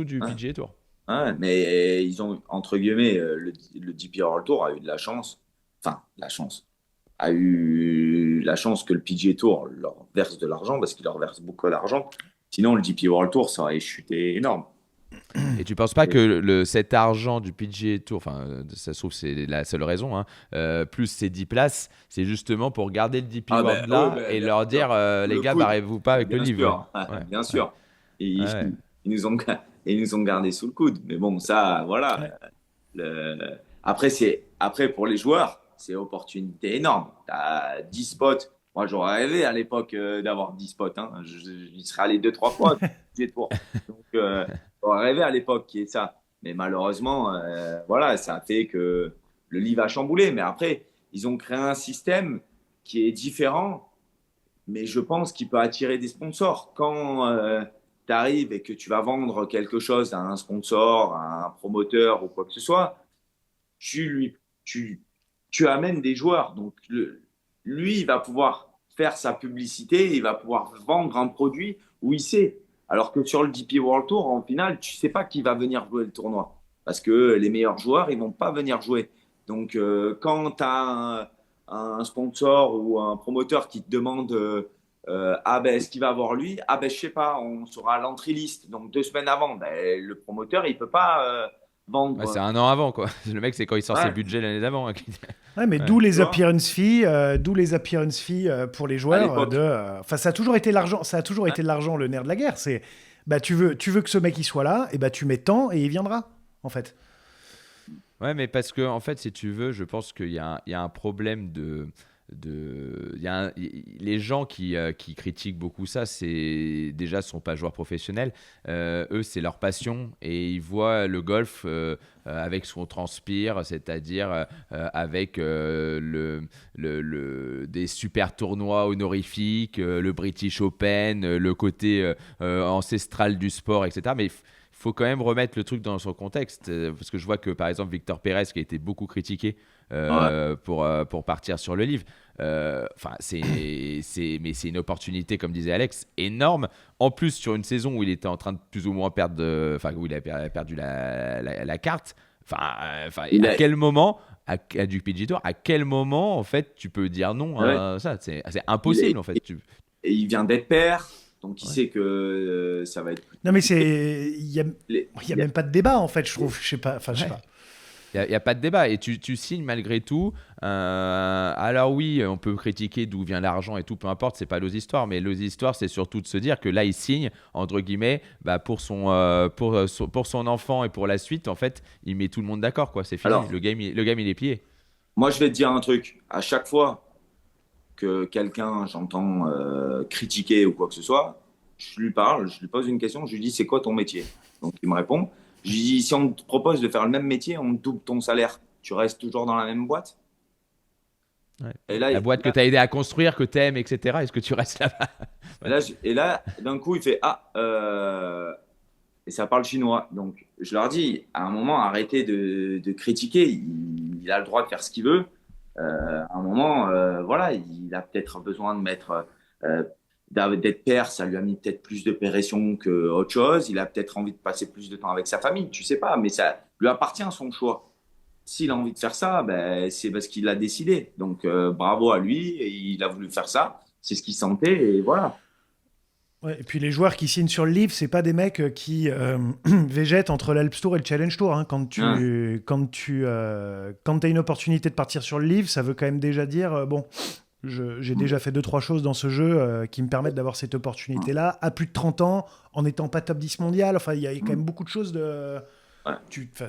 du PGA Tour. Ouais, mais ils ont, entre guillemets, le DP World Tour a eu de la chance. Enfin, a eu la chance que le PGA Tour leur verse de l'argent parce qu'il leur verse beaucoup d'argent. Sinon, le DP World Tour, ça aurait chuté énorme. Et tu ne penses pas que cet argent du PGA Tour, enfin, ça se trouve, c'est la seule raison, plus ces 10 places, c'est justement pour garder le DP World et leur dire, les gars, barrez-vous pas avec le livre. Bien sûr. Ils nous ont gardé sous le coude. Mais bon, ça, voilà. Après, pour les joueurs, c'est une opportunité énorme. Tu as 10 spots. Moi, j'aurais rêvé à l'époque d'avoir 10 spots. J'y serais allé 2-3 fois. Donc, j'aurais rêvé à l'époque qu'il y ait ça. Mais malheureusement, voilà, ça a fait que le livre a chamboulé. Mais après, ils ont créé un système qui est différent. Mais je pense qu'il peut attirer des sponsors. Quand tu arrives et que tu vas vendre quelque chose à un sponsor, à un promoteur ou quoi que ce soit, tu amènes des joueurs. Donc, lui, il va pouvoir faire sa publicité, il va pouvoir vendre un produit où il sait. Alors que sur le DP World Tour, en finale, tu ne sais pas qui va venir jouer le tournoi. Parce que les meilleurs joueurs, ils ne vont pas venir jouer. Donc, quand tu as un sponsor ou un promoteur qui te demande est-ce qu'il va avoir lui? Je sais pas, on sera à l'entrée liste. Donc 2 semaines avant, le promoteur, il peut pas vendre. Ouais, c'est un an avant, quoi. Le mec, c'est quand il sort ses budgets l'année d'avant. Mais d'où les appearance fees, pour les joueurs. Enfin, ça a toujours été l'argent. Ça a toujours été l'argent, le nerf de la guerre. C'est, tu veux que ce mec il soit là, et tu mets tant et il viendra, en fait. Ouais, mais parce que en fait, si tu veux, je pense qu'il y a un problème les gens qui critiquent beaucoup ça, sont pas joueurs professionnels. Eux, c'est leur passion et ils voient le golf avec ce qu'on transpire, c'est-à-dire avec des super tournois honorifiques, le British Open, le côté ancestral du sport, etc. Mais faut quand même remettre le truc dans son contexte. Parce que je vois que, par exemple, Victor Pérez, qui a été beaucoup critiqué Ouais. pour partir sur le livre, mais c'est une opportunité, comme disait Alex, énorme. En plus, sur une saison où il était en train de plus ou moins perdre, où il a perdu la carte. Il À a, quel moment, du PG Tour, à quel moment, en fait, tu peux dire non ouais. à ça? C'est il impossible, est- en fait. et il vient d'être père, donc il Ouais. sait que ça va être plus Non, mais compliqué. il y a Il y a- même pas de débat en fait, je trouve. Je sais pas. Enfin, je sais Ouais. pas. Il n'y a pas de débat. Et tu signes malgré tout. Alors oui, on peut critiquer d'où vient l'argent et tout, peu importe, c'est pas l'os histoires. Mais l'os histoires, c'est surtout de se dire que là, il signe, entre guillemets, pour son enfant et pour la suite, en fait, il met tout le monde d'accord, quoi. C'est fini. Alors, Le game, il est plié. moi, je vais te dire un truc. À chaque fois que quelqu'un, j'entends critiquer ou quoi que ce soit, je lui parle, je lui pose une question, je lui dis, c'est quoi ton métier? Donc, il me répond. Je lui dis, si on te propose de faire le même métier, on te double ton salaire, tu restes toujours dans la même boîte? Ouais. Et là, La boîte que tu as aidé à construire, que tu aimes, etc. Est-ce que tu restes là-bas? Ouais. et là, d'un coup, il fait, ah, et ça parle chinois. Donc, je leur dis, à un moment, arrêtez de critiquer. Il a le droit de faire ce qu'il veut. À un moment, voilà, il a peut-être besoin de mettre, euh, d'être père, ça lui a mis peut-être plus de pression que autre chose. Il a peut-être envie de passer plus de temps avec sa famille, tu sais pas, mais ça lui appartient son choix. S'il a envie de faire ça, ben, c'est parce qu'il l'a décidé. Donc, bravo à lui, et il a voulu faire ça. C'est ce qu'il sentait, et voilà. Ouais, et puis les joueurs qui signent sur le livre, c'est pas des mecs qui végètent entre l'Alps Tour et le Challenge Tour, hein. Hein. Quand t'as une opportunité de partir sur le livre, ça veut quand même déjà dire bon, j'ai déjà fait deux trois choses dans ce jeu qui me permettent d'avoir cette opportunité-là à plus de 30 ans, en n'étant pas top 10 mondial. Enfin, il y a quand même beaucoup de choses de. Ouais. Enfin,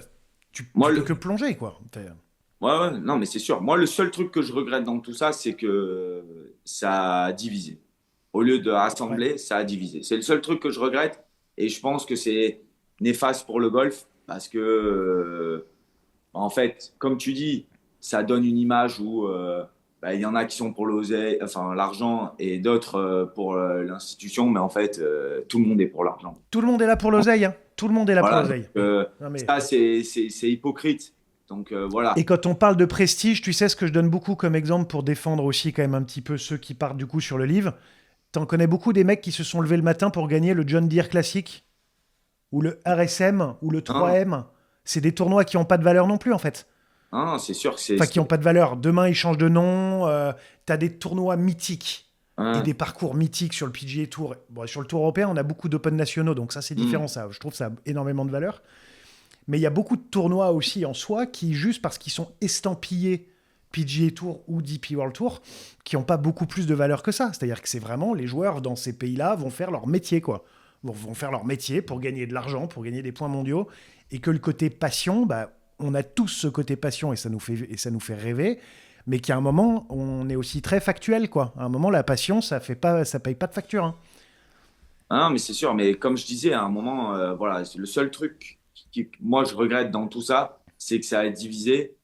Moi, tu peux que plonger, quoi. ouais, ouais, non, mais c'est sûr. Moi, le seul truc que je regrette dans tout ça, c'est que ça a divisé. Au lieu de Ouais. rassembler, ça a divisé. C'est le seul truc que je regrette. Et je pense que c'est néfaste pour le golf parce que, en fait, comme tu dis, ça donne une image où bah, il y en a qui sont pour l'oseille, enfin l'argent, et d'autres pour l'institution. Mais en fait, tout le monde est pour l'argent. Tout le monde est là pour l'oseille, hein. Tout le monde est là pour Voilà. Donc, l'oseille. Non, mais ça, c'est hypocrite. Donc, voilà. Et quand on parle de prestige, tu sais ce que je donne beaucoup comme exemple pour défendre aussi quand même un petit peu ceux qui partent du coup sur le livre. T'en connais beaucoup des mecs qui se sont levés le matin pour gagner le John Deere Classic ou le RSM ou le Non, 3M. C'est des tournois qui n'ont pas de valeur non plus en fait. non, c'est sûr que Enfin, qui n'ont pas de valeur. Demain, ils changent de nom. T'as des tournois mythiques et hein, des parcours mythiques sur le PGA Tour. Bon, sur le Tour européen, on a beaucoup d'Open nationaux, donc ça c'est différent. hmm, Ça, je trouve ça a énormément de valeur. Mais il y a beaucoup de tournois aussi en soi qui, juste parce qu'ils sont estampillés PGA Tour ou DP World Tour, qui n'ont pas beaucoup plus de valeur que ça. C'est-à-dire que c'est vraiment les joueurs dans ces pays-là vont faire leur métier, quoi. Vont faire leur métier pour gagner de l'argent, pour gagner des points mondiaux. Et que le côté passion, bah, on a tous ce côté passion et ça nous fait rêver. Mais qu'à un moment, on est aussi très factuel, quoi. À un moment, la passion, ça paye pas de facture, hein. hein, mais c'est sûr. Mais comme je disais, à un moment, voilà, c'est le seul truc moi, je regrette dans tout ça, c'est que ça a divisé.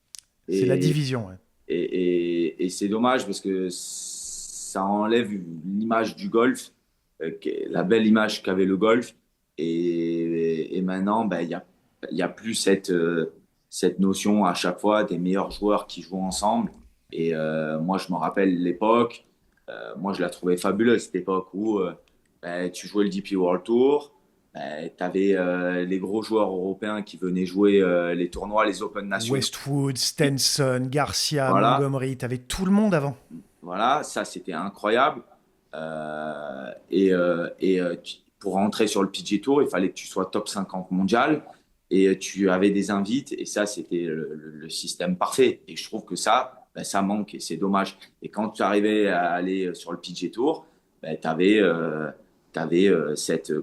C'est la Et, division, ouais. et c'est dommage parce que ça enlève l'image du golf, la belle image qu'avait le golf. Et maintenant, ben, il y a plus cette notion à chaque fois des meilleurs joueurs qui jouent ensemble. Et moi, je me rappelle l'époque. Moi, je la trouvais fabuleuse, cette époque où ben, tu jouais le DP World Tour. Tu avais les gros joueurs européens qui venaient jouer les tournois, les Open nationaux. Westwood, Stenson, Garcia, Voilà, Montgomery, t'avais tout le monde avant. voilà, ça c'était incroyable. Pour rentrer sur le PGA Tour, il fallait que tu sois top 50 mondial et tu avais des invites et ça c'était le système parfait. Et je trouve que ça, ben, ça manque et c'est dommage. Et quand tu arrivais à aller sur le PGA Tour, ben, tu avais,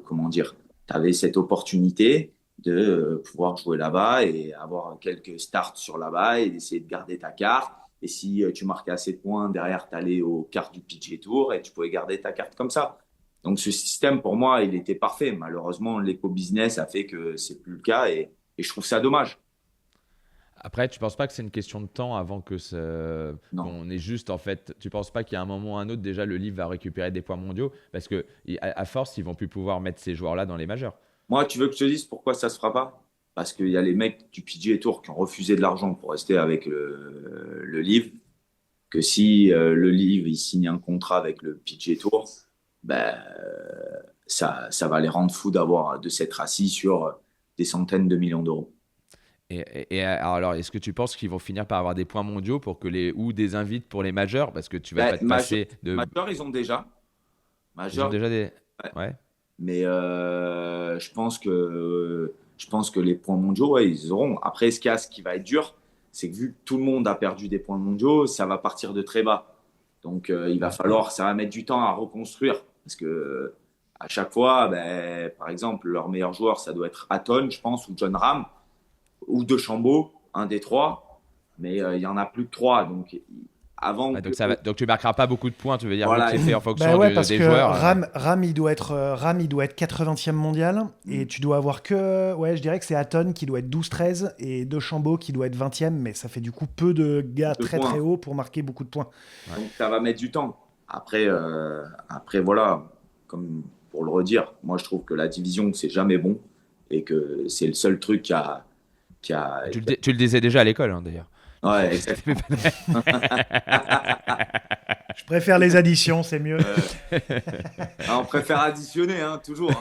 comment dire, t'avais cette opportunité de pouvoir jouer là-bas et avoir quelques starts sur là-bas et d'essayer de garder ta carte. Et si tu marquais assez de points, derrière, tu allais aux cartes du PGA Tour et tu pouvais garder ta carte comme ça. Donc ce système, pour moi, il était parfait. Malheureusement, l'éco-business a fait que c'est plus le cas et je trouve ça dommage. Après, tu penses pas que c'est une question de temps avant Non. qu'on ait juste, en fait, tu penses pas qu'il y a un moment ou un autre, déjà, le livre va récupérer des points mondiaux parce que à force, ils vont plus pouvoir mettre ces joueurs-là dans les majeurs. Moi, tu veux que je te dise pourquoi ça se fera pas? Parce qu'il y a les mecs du PGA Tour qui ont refusé de l'argent pour rester avec le livre. Que si le livre il signe un contrat avec le PGA Tour, ben, ça va les rendre fous de s'être assis sur des centaines de millions d'euros. Alors, est-ce que tu penses qu'ils vont finir par avoir des points mondiaux pour que ou des invites pour les majors? Parce que tu vas Ben, pas te passer de. majeur, ils ont déjà. Ils ont Majeur, déjà des. ouais. Ouais. Mais je pense que les points mondiaux, ouais, ils auront. Après, ce qui va être dur, c'est que vu que tout le monde a perdu des points mondiaux, ça va partir de très bas. Donc, il va falloir, ça va mettre du temps à reconstruire. Parce que à chaque fois, ben, par exemple, leur meilleur joueur, ça doit être Hatton, je pense, ou John Ram, ou DeChambeau, un des trois. Mais il y en a plus que trois. Donc, avant Ouais, que. donc tu marqueras pas beaucoup de points, tu veux dire, vu que Voilà, c'est fait en Bah fonction ouais, parce des que joueurs. Ram, il doit être 80e mondial. Et tu dois avoir que. Ouais, je dirais que c'est Hatton qui doit être 12-13 et DeChambeau qui doit être 20e. Mais ça fait du coup peu de gars deux très très points. hauts pour marquer beaucoup de points. Ouais. Donc ça va mettre du temps. Après voilà, comme pour le redire, moi je trouve que la division c'est jamais bon et que c'est le seul truc qui a... Tu le disais déjà à l'école, hein, d'ailleurs. Ouais, exactement. Je préfère les additions, c'est mieux. On préfère additionner, hein, toujours.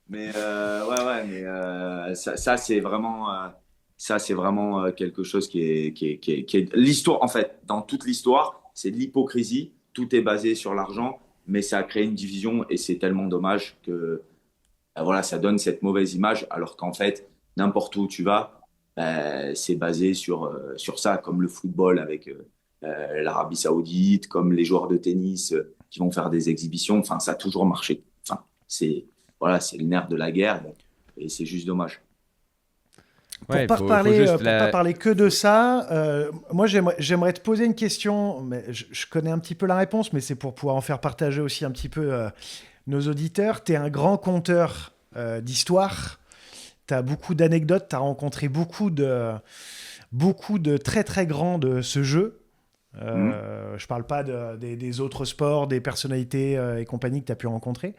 Mais ça c'est vraiment quelque chose qui est l'histoire. En fait, dans toute l'histoire, c'est de l'hypocrisie. Tout est basé sur l'argent, mais ça a créé une division et c'est tellement dommage que voilà, ça donne cette mauvaise image, alors qu'en fait, n'importe où tu vas, c'est basé sur ça, comme le football avec l'Arabie Saoudite, comme les joueurs de tennis qui vont faire des exhibitions. Enfin, ça a toujours marché. Enfin, c'est le nerf de la guerre et c'est juste dommage. Ouais, faut juste Pour pas parler que de ça, moi j'aimerais te poser une question, mais je connais un petit peu la réponse, mais c'est pour pouvoir en faire partager aussi un petit peu nos auditeurs. Tu es un grand conteur d'histoire, tu as beaucoup d'anecdotes, tu as rencontré beaucoup de très très grands de ce jeu. Mhm. Je parle pas des autres sports, des personnalités et compagnie que tu as pu rencontrer.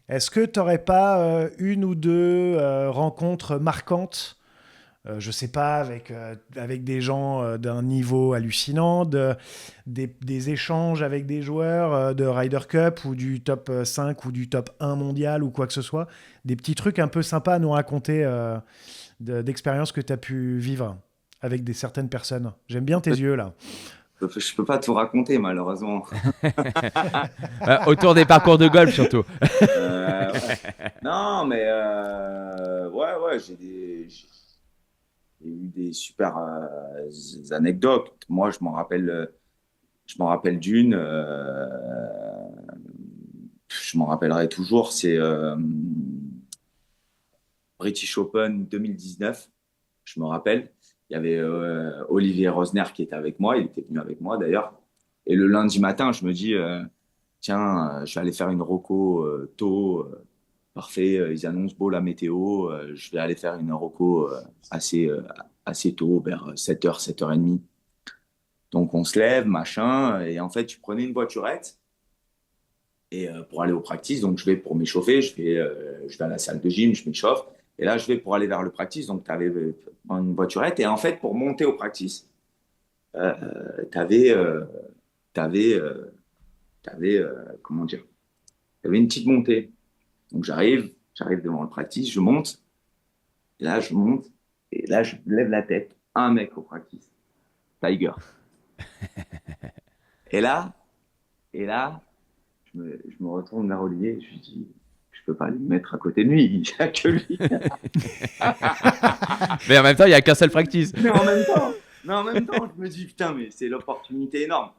Est-ce que tu n'aurais pas une ou deux rencontres marquantes, je sais pas, avec des gens d'un niveau hallucinant, des échanges avec des joueurs de Ryder Cup ou du top 5 ou du top 1 mondial ou quoi que ce soit, des petits trucs un peu sympas à nous raconter d'expériences que tu as pu vivre avec certaines personnes. J'aime bien tes yeux là. Je peux pas tout raconter, malheureusement. autour des parcours de golf, surtout. Ouais. Non, mais ouais, j'ai eu des super anecdotes. Moi, je m'en rappelle d'une. Je m'en rappellerai toujours. C'est British Open 2019. Je me rappelle. Il y avait Olivier Rosner qui était avec moi. Il était venu avec moi d'ailleurs. Et le lundi matin, je me dis, tiens, je vais aller faire une reco tôt. Parfait. Ils annoncent beau la météo. Je vais aller faire une reco assez tôt, vers 7h, 7h30. Donc on se lève, machin. Et en fait, tu prenais une voiturette. Et pour aller au practice, donc je vais pour m'échauffer, je vais à la salle de gym, je m'échauffe. Et là, je vais pour aller vers le practice, donc tu avais une voiturette. Et en fait, pour monter au practice, tu avais, comment dire, tu avais une petite montée. Donc j'arrive devant le practice, je monte, et là, je monte, et là, je lève la tête. Un mec au practice, Tiger. Et là, et là, je me retourne vers Olivier, et je lui dis, je peux pas le mettre à côté de lui, il n'y a que lui. Mais en même temps, il n'y a qu'un seul practice. Mais en même temps, je me dis, putain, mais c'est l'opportunité énorme.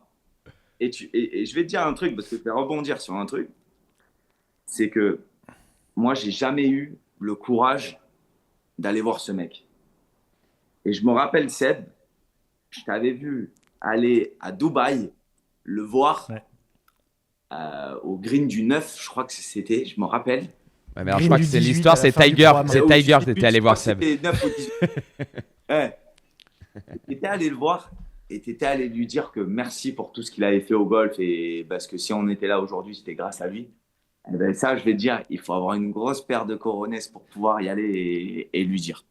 Et je vais te dire un truc, parce que je vais rebondir sur un truc, c'est que moi, j'ai jamais eu le courage d'aller voir ce mec. Et je me rappelle, Seb, je t'avais vu aller à Dubaï, le voir Ouais. au green du 9, je crois que c'était, je me rappelle. Ouais, mais alors, je Green crois du que c'est 18 l'histoire, à la c'est fin du Tiger. programme. C'est Ou Tiger, 18, j'étais allé je crois voir que Seb. c'était 9 ou 18. Ouais. Tu étais allé le voir et tu étais allé lui dire que merci pour tout ce qu'il avait fait au golf et parce que si on était là aujourd'hui, c'était grâce à lui. Eh ben, ça, je vais te dire, il faut avoir une grosse paire de cojones pour pouvoir y aller et lui dire.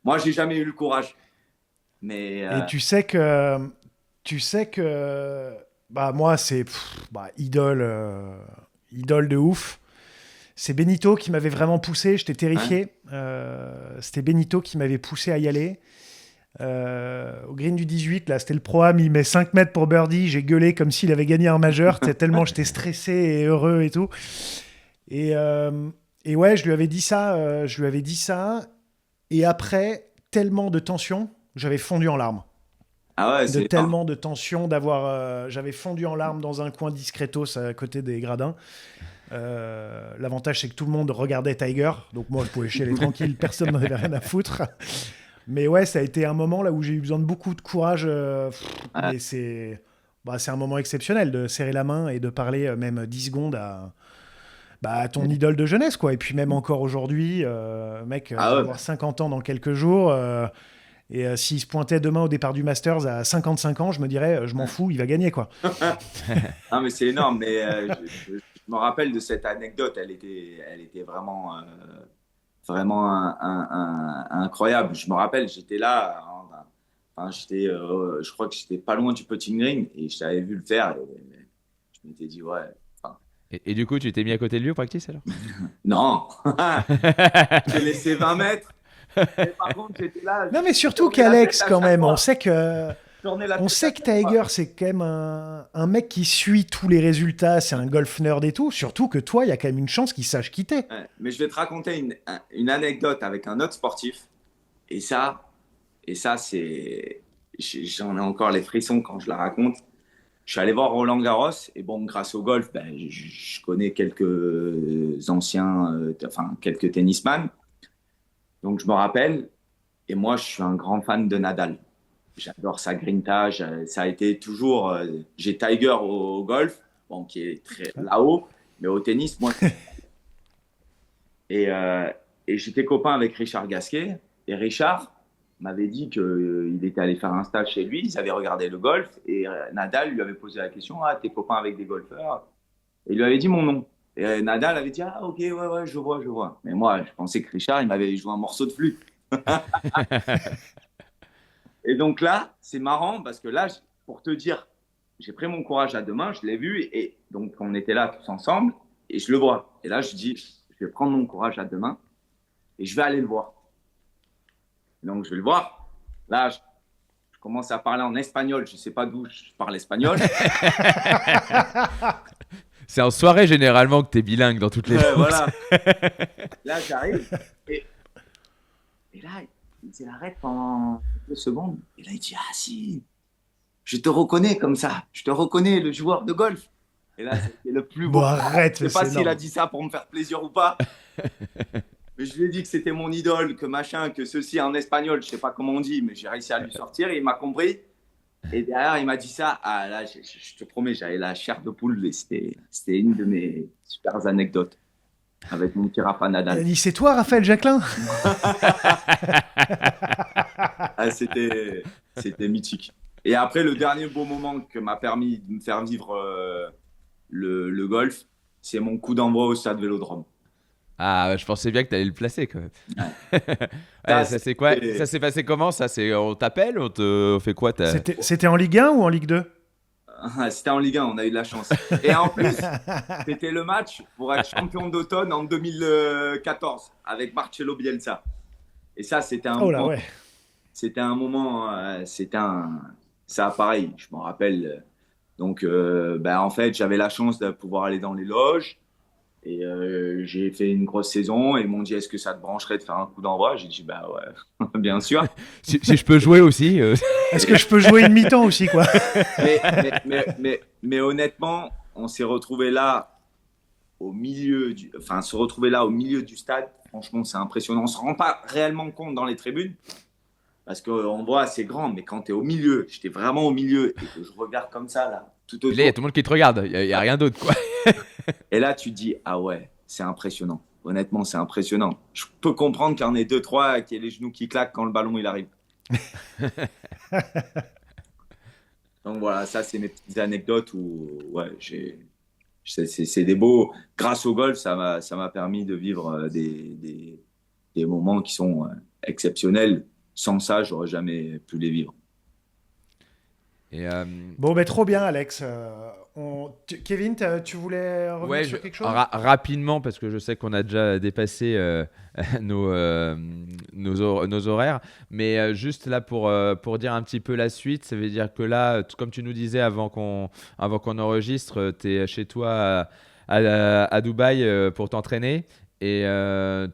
Moi, j'ai jamais eu le courage, mais Et tu sais que, bah moi c'est idole, idole de ouf. C'est Benito qui m'avait vraiment poussé. J'étais hein. terrifié. C'était Benito qui m'avait poussé à y aller. Au green du 18, là, c'était le pro-am, il met 5 mètres pour birdie. J'ai gueulé comme s'il avait gagné un majeur. Tellement j'étais stressé et heureux et tout. Et, euh, et ouais, je lui avais dit ça. Je lui avais dit ça. Et après, tellement de tension, j'avais fondu en larmes. Ah ouais, De c'est énorme. tellement de tension d'avoir. J'avais fondu en larmes dans un coin discretos à côté des gradins. L'avantage, c'est que tout le monde regardait Tiger. Donc moi, je pouvais chialer tranquille. Personne n'en avait rien à foutre. Mais ouais, ça a été un moment là où j'ai eu besoin de beaucoup de courage. Ouais. Mais c'est un moment exceptionnel de serrer la main et de parler même 10 secondes à ton idole de jeunesse, quoi. Et puis même encore aujourd'hui, mec, il Ah va ouais, avoir 50 ans dans quelques jours. S'il se pointait demain au départ du Masters à 55 ans, je me dirais, je m'en fous, il va gagner, quoi. non, mais c'est énorme. Mais je me rappelle de cette anecdote. Elle était vraiment, vraiment incroyable. Je me rappelle, j'étais là. Enfin, je crois que j'étais pas loin du putting green et je t'avais vu le faire. Et je m'étais dit, ouais. Enfin, Et du coup, tu t'es mis à côté de lui au practice alors? non, j'ai laissé 20 mètres. Mais par contre, j'étais là, Non, mais je surtout tournais la tête qu'Alex, à quand chaque même, on fois. sait que Je tournais la On tête à sait que chaque fois. Tiger, c'est quand même un mec qui suit tous les résultats, c'est un golf nerd et tout. Surtout que toi, il y a quand même une chance qu'il sache quitter. Ouais. Mais je vais te raconter une anecdote avec un autre sportif. Et ça, j'en ai encore les frissons quand je la raconte. Je suis allé voir Roland Garros et bon, grâce au golf, ben, je connais quelques anciens, enfin quelques tennisman. Donc je me rappelle. Et moi, je suis un grand fan de Nadal. J'adore sa grinta. Ça a été toujours. J'ai Tiger au golf, bon, qui est très là-haut, mais au tennis, moi. Et, euh, et j'étais copain avec Richard Gasquet. Et Richard m'avait dit qu'il était allé faire un stage chez lui. Ils avaient regardé le golf. Et Nadal lui avait posé la question: ah, t'es copain avec des golfeurs? Et il lui avait dit mon nom. Et Nadal avait dit: ah, ok, ouais, ouais, je vois, je vois. Mais moi, je pensais que Richard, il m'avait joué un morceau de flûte. Et donc là, c'est marrant parce que là, pour te dire, j'ai pris mon courage à deux mains, je l'ai vu, et donc on était là tous ensemble, et je le vois. Et là, je dis, je vais prendre mon courage à deux mains, et je vais aller le voir. Donc je vais le voir. Là, je commence à parler en espagnol, je ne sais pas d'où je parle espagnol. C'est en soirée généralement que t'es bilingue dans toutes les langues. Voilà. Là, j'arrive, et, et là, il s'arrête pendant 2 secondes, et là, il dit, ah si, je te reconnais comme ça, je te reconnais, le joueur de golf. Et là, c'était le plus beau Bon, moment. arrête, Je ne sais pas c'est s'il a énorme. dit ça pour me faire plaisir ou pas, mais je lui ai dit que c'était mon idole, que machin, que ceci en espagnol, je ne sais pas comment on dit, mais j'ai réussi à lui sortir et il m'a compris. Et derrière, il m'a dit ça. Ah là, je te promets, j'avais la chair de poule et c'était une de mes super anecdotes avec mon petit Rafa Il a Nadal. dit, c'est toi, Raphaël Jacquelin? Ah, c'était mythique. Et après, le dernier beau moment que m'a permis de me faire vivre le golf, c'est mon coup d'envoi au stade Vélodrome. Ah, ouais, je pensais bien que t'allais le placer quand même. Ouais. Ouais, Ça, ça c'est quoi? Ça c'était s'est passé comment ça? On t'appelle? On fait quoi? C'était en Ligue 1 ou en Ligue 2? c'était en Ligue 1, on a eu de la chance. Et en plus, c'était le match pour être champion d'automne en 2014 avec Marcelo Bielsa. Et ça, Oh là, ouais. c'était un, ça pareil, je me rappelle. Donc, ben, en fait, j'avais la chance de pouvoir aller dans les loges. Et j'ai fait une grosse saison et ils m'ont dit: est-ce que ça te brancherait de faire un coup d'envoi? J'ai dit: bah ouais, bien sûr. Si je peux jouer aussi. Est-ce que je peux jouer une mi-temps aussi, quoi? Mais honnêtement, on s'est retrouvé là enfin, se retrouver là au milieu du stade. Franchement, c'est impressionnant. On se rend pas réellement compte dans les tribunes parce qu'on voit c'est grand, mais quand tu es au milieu, j'étais vraiment au milieu et que je regarde comme ça là, tout Puis là, il y a autour. tout le monde qui te regarde. Y a rien d'autre quoi. Et là, tu te dis: ah ouais, c'est impressionnant. Honnêtement, c'est impressionnant. Je peux comprendre qu'il y en ait deux, trois, qui aient les genoux qui claquent quand le ballon il arrive. Donc voilà, ça, c'est mes petites anecdotes où ouais, C'est des beaux. Grâce au golf, ça m'a permis de vivre des moments qui sont exceptionnels. Sans ça, j'aurais jamais pu les vivre. Et Bon, ben trop bien, Alex. Kevin, tu voulais revenir ouais, sur quelque chose? rapidement, parce que je sais qu'on a déjà dépassé nos horaires, mais juste là pour dire un petit peu la suite, ça veut dire que là, comme tu nous disais avant qu'on enregistre, tu es chez toi à Dubaï pour t'entraîner. Et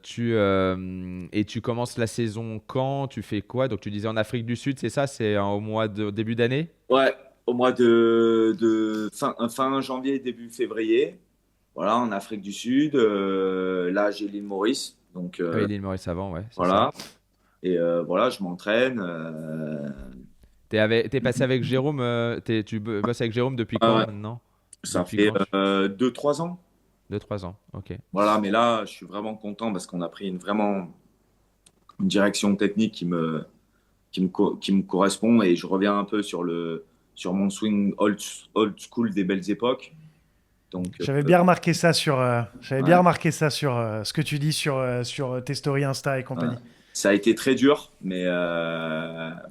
tu commences la saison quand? Tu fais quoi? Donc tu disais en Afrique du Sud, c'est ça? C'est au mois de début d'année? Ouais, au mois de fin janvier, début février. Voilà, en Afrique du Sud. Là, j'ai l'île Maurice. Donc, Ah oui, l'île Maurice avant, ouais, c'est ça. voilà. Et voilà, je m'entraîne. T'es passé avec Jérôme, tu bosses avec Jérôme depuis Ouais, quand ouais. maintenant? Ça Depuis fait quand? 2, 3 ans. 2, 3 ans, ok. Voilà, mais là, je suis vraiment content parce qu'on a pris vraiment une direction technique qui me correspond et je reviens un peu sur mon swing old school des belles époques. Donc, J'avais bien ouais, remarqué ça sur ce que tu dis sur tes stories Insta et ouais. compagnie. Ça a été très dur, mais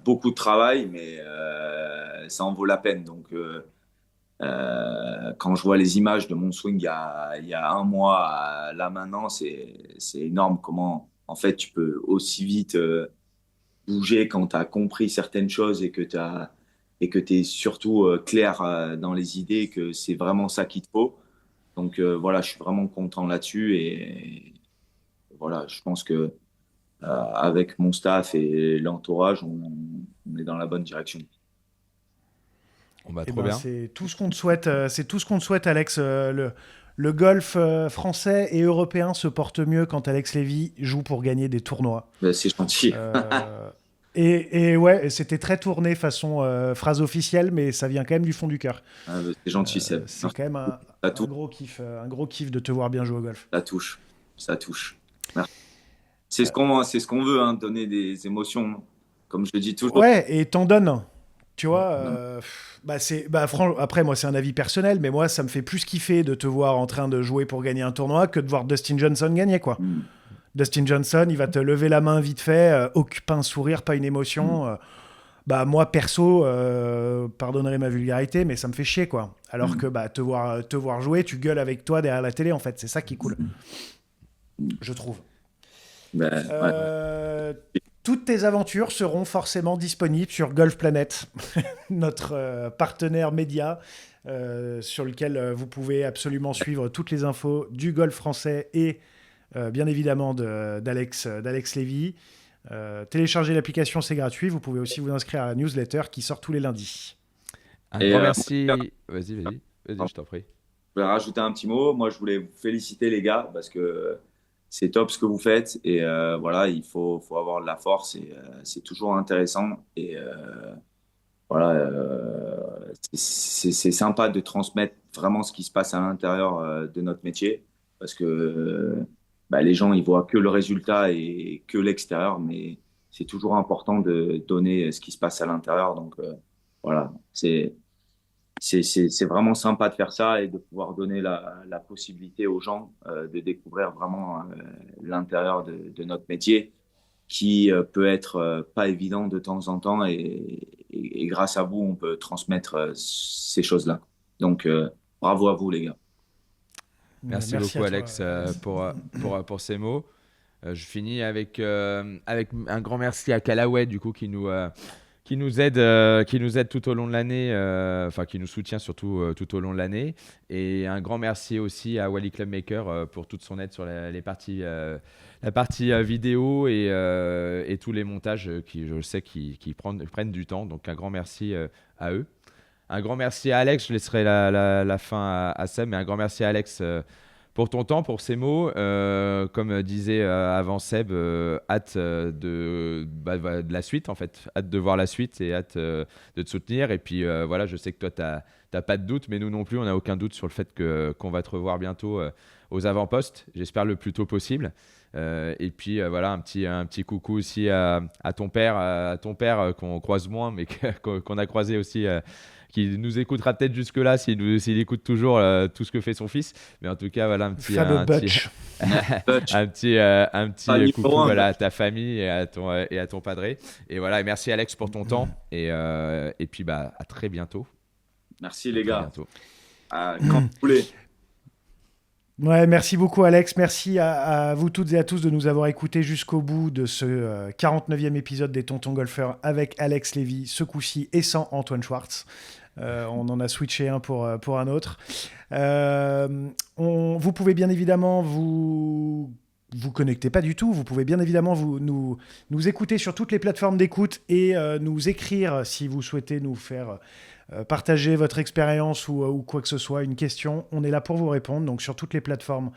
beaucoup de travail, mais ça en vaut la peine. Donc, quand je vois les images de mon swing il y a un mois à là maintenant, c'est énorme comment, en fait, tu peux aussi vite bouger quand tu as compris certaines choses et que tu es surtout clair dans les idées que c'est vraiment ça qu'il te faut. Donc voilà, je suis vraiment content là-dessus et voilà, je pense que avec mon staff et l'entourage, on est dans la bonne direction. Bon bah Eh trop ben, bien. c'est tout ce qu'on te souhaite. C'est tout ce qu'on te souhaite, Alex. Le golf français et européen se porte mieux quand Alex Lévy joue pour gagner des tournois. Ben, c'est gentil. Euh, et ouais, c'était très tourné façon phrase officielle, mais ça vient quand même du fond du cœur. Ben, c'est gentil, Seb. C'est Merci. quand même Ça touche, un gros kiff de te voir bien jouer au golf. ça touche, ça touche. Merci. Euh, C'est ce qu'on veut, hein, donner des émotions. Comme je le dis toujours. ouais, et t'en donnes. Tu vois, Non. après, moi, c'est un avis personnel, mais moi, ça me fait plus kiffer de te voir en train de jouer pour gagner un tournoi que de voir Dustin Johnson gagner, quoi. Mm, Dustin Johnson, il va te lever la main vite fait, pas un sourire, pas une mm, émotion. Bah, moi, perso, pardonnerai ma vulgarité, mais ça me fait chier, quoi. Alors mm, que bah, te voir jouer, tu gueules avec toi derrière la télé, en fait. C'est ça qui est cool, mm. je trouve. Ben, ouais. Euh, Toutes tes aventures seront forcément disponibles sur Golf Planet, notre partenaire média, sur lequel vous pouvez absolument suivre toutes les infos du golf français et bien évidemment d'Alex Lévy. Téléchargez l'application, c'est gratuit. Vous pouvez aussi vous inscrire à la newsletter qui sort tous les lundis. Un Et grand je merci. Vas-y, je t'en prie. voulais rajouter un petit mot. Moi, je voulais vous féliciter, les gars, parce que c'est top ce que vous faites. Et voilà, faut avoir de la force et c'est toujours intéressant. Et voilà, c'est sympa de transmettre vraiment ce qui se passe à l'intérieur de notre métier parce que bah, les gens, ils voient que le résultat et que l'extérieur, mais c'est toujours important de donner ce qui se passe à l'intérieur. Donc voilà, c'est vraiment sympa de faire ça et de pouvoir donner la possibilité aux gens de découvrir vraiment l'intérieur de notre métier qui peut être pas évident de temps en temps et grâce à vous, on peut transmettre ces choses-là. Donc, bravo à vous, les gars. Merci Merci beaucoup à toi. Alex pour ces mots. Je finis avec un grand merci à Callaway du coup qui nous aide tout au long de l'année, enfin qui nous soutient surtout tout au long de l'année. Et un grand merci aussi à Wally Clubmaker pour toute son aide sur la partie vidéo et tous les montages qui, je sais, qui prennent du temps. Donc un grand merci à eux. Un grand merci à Alex. Je laisserai la fin à Seb, mais un grand merci à Alex pour ton temps, pour ces mots. Comme disait avant Seb, hâte de la suite en fait. Hâte de voir la suite et hâte de te soutenir. Et puis voilà, je sais que toi, tu n'as pas de doute, mais nous non plus, on n'a aucun doute sur le fait qu'on va te revoir bientôt aux avant-postes. J'espère le plus tôt possible. Et puis voilà, un petit coucou aussi à ton père qu'on croise moins, mais qu'on a croisé aussi qui nous écoutera peut-être jusque-là s'il écoute toujours tout ce que fait son fils. Mais en tout cas, voilà un petit coucou voilà, à ta famille et à ton padré. Et voilà, et merci Alex pour ton temps. Et puis à très bientôt. Merci les gars. Quand vous voulez. Ouais, merci beaucoup Alex, merci à vous toutes et à tous de nous avoir écoutés jusqu'au bout de ce 49e épisode des Tontons Golfeurs avec Alex Lévy, ce coup-ci et sans Antoine Schwartz. On en a switché un pour un autre. Vous pouvez bien évidemment vous connectez pas du tout, vous pouvez bien évidemment nous écouter sur toutes les plateformes d'écoute et nous écrire si vous souhaitez nous faire partager votre expérience ou quoi que ce soit, une question. On est là pour vous répondre, donc sur toutes les plateformes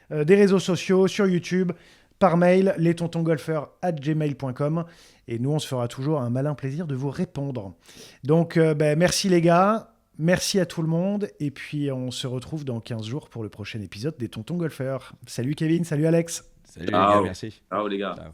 des réseaux sociaux, sur YouTube, par mail, lestonsongolfeurs@gmail.com. Et nous, on se fera toujours un malin plaisir de vous répondre. Donc, merci les gars, merci à tout le monde, et puis on se retrouve dans 15 jours pour le prochain épisode des Tontons Golfeurs. Salut Kevin, salut Alex. Salut les gars, merci. Ciao les gars. Ciao.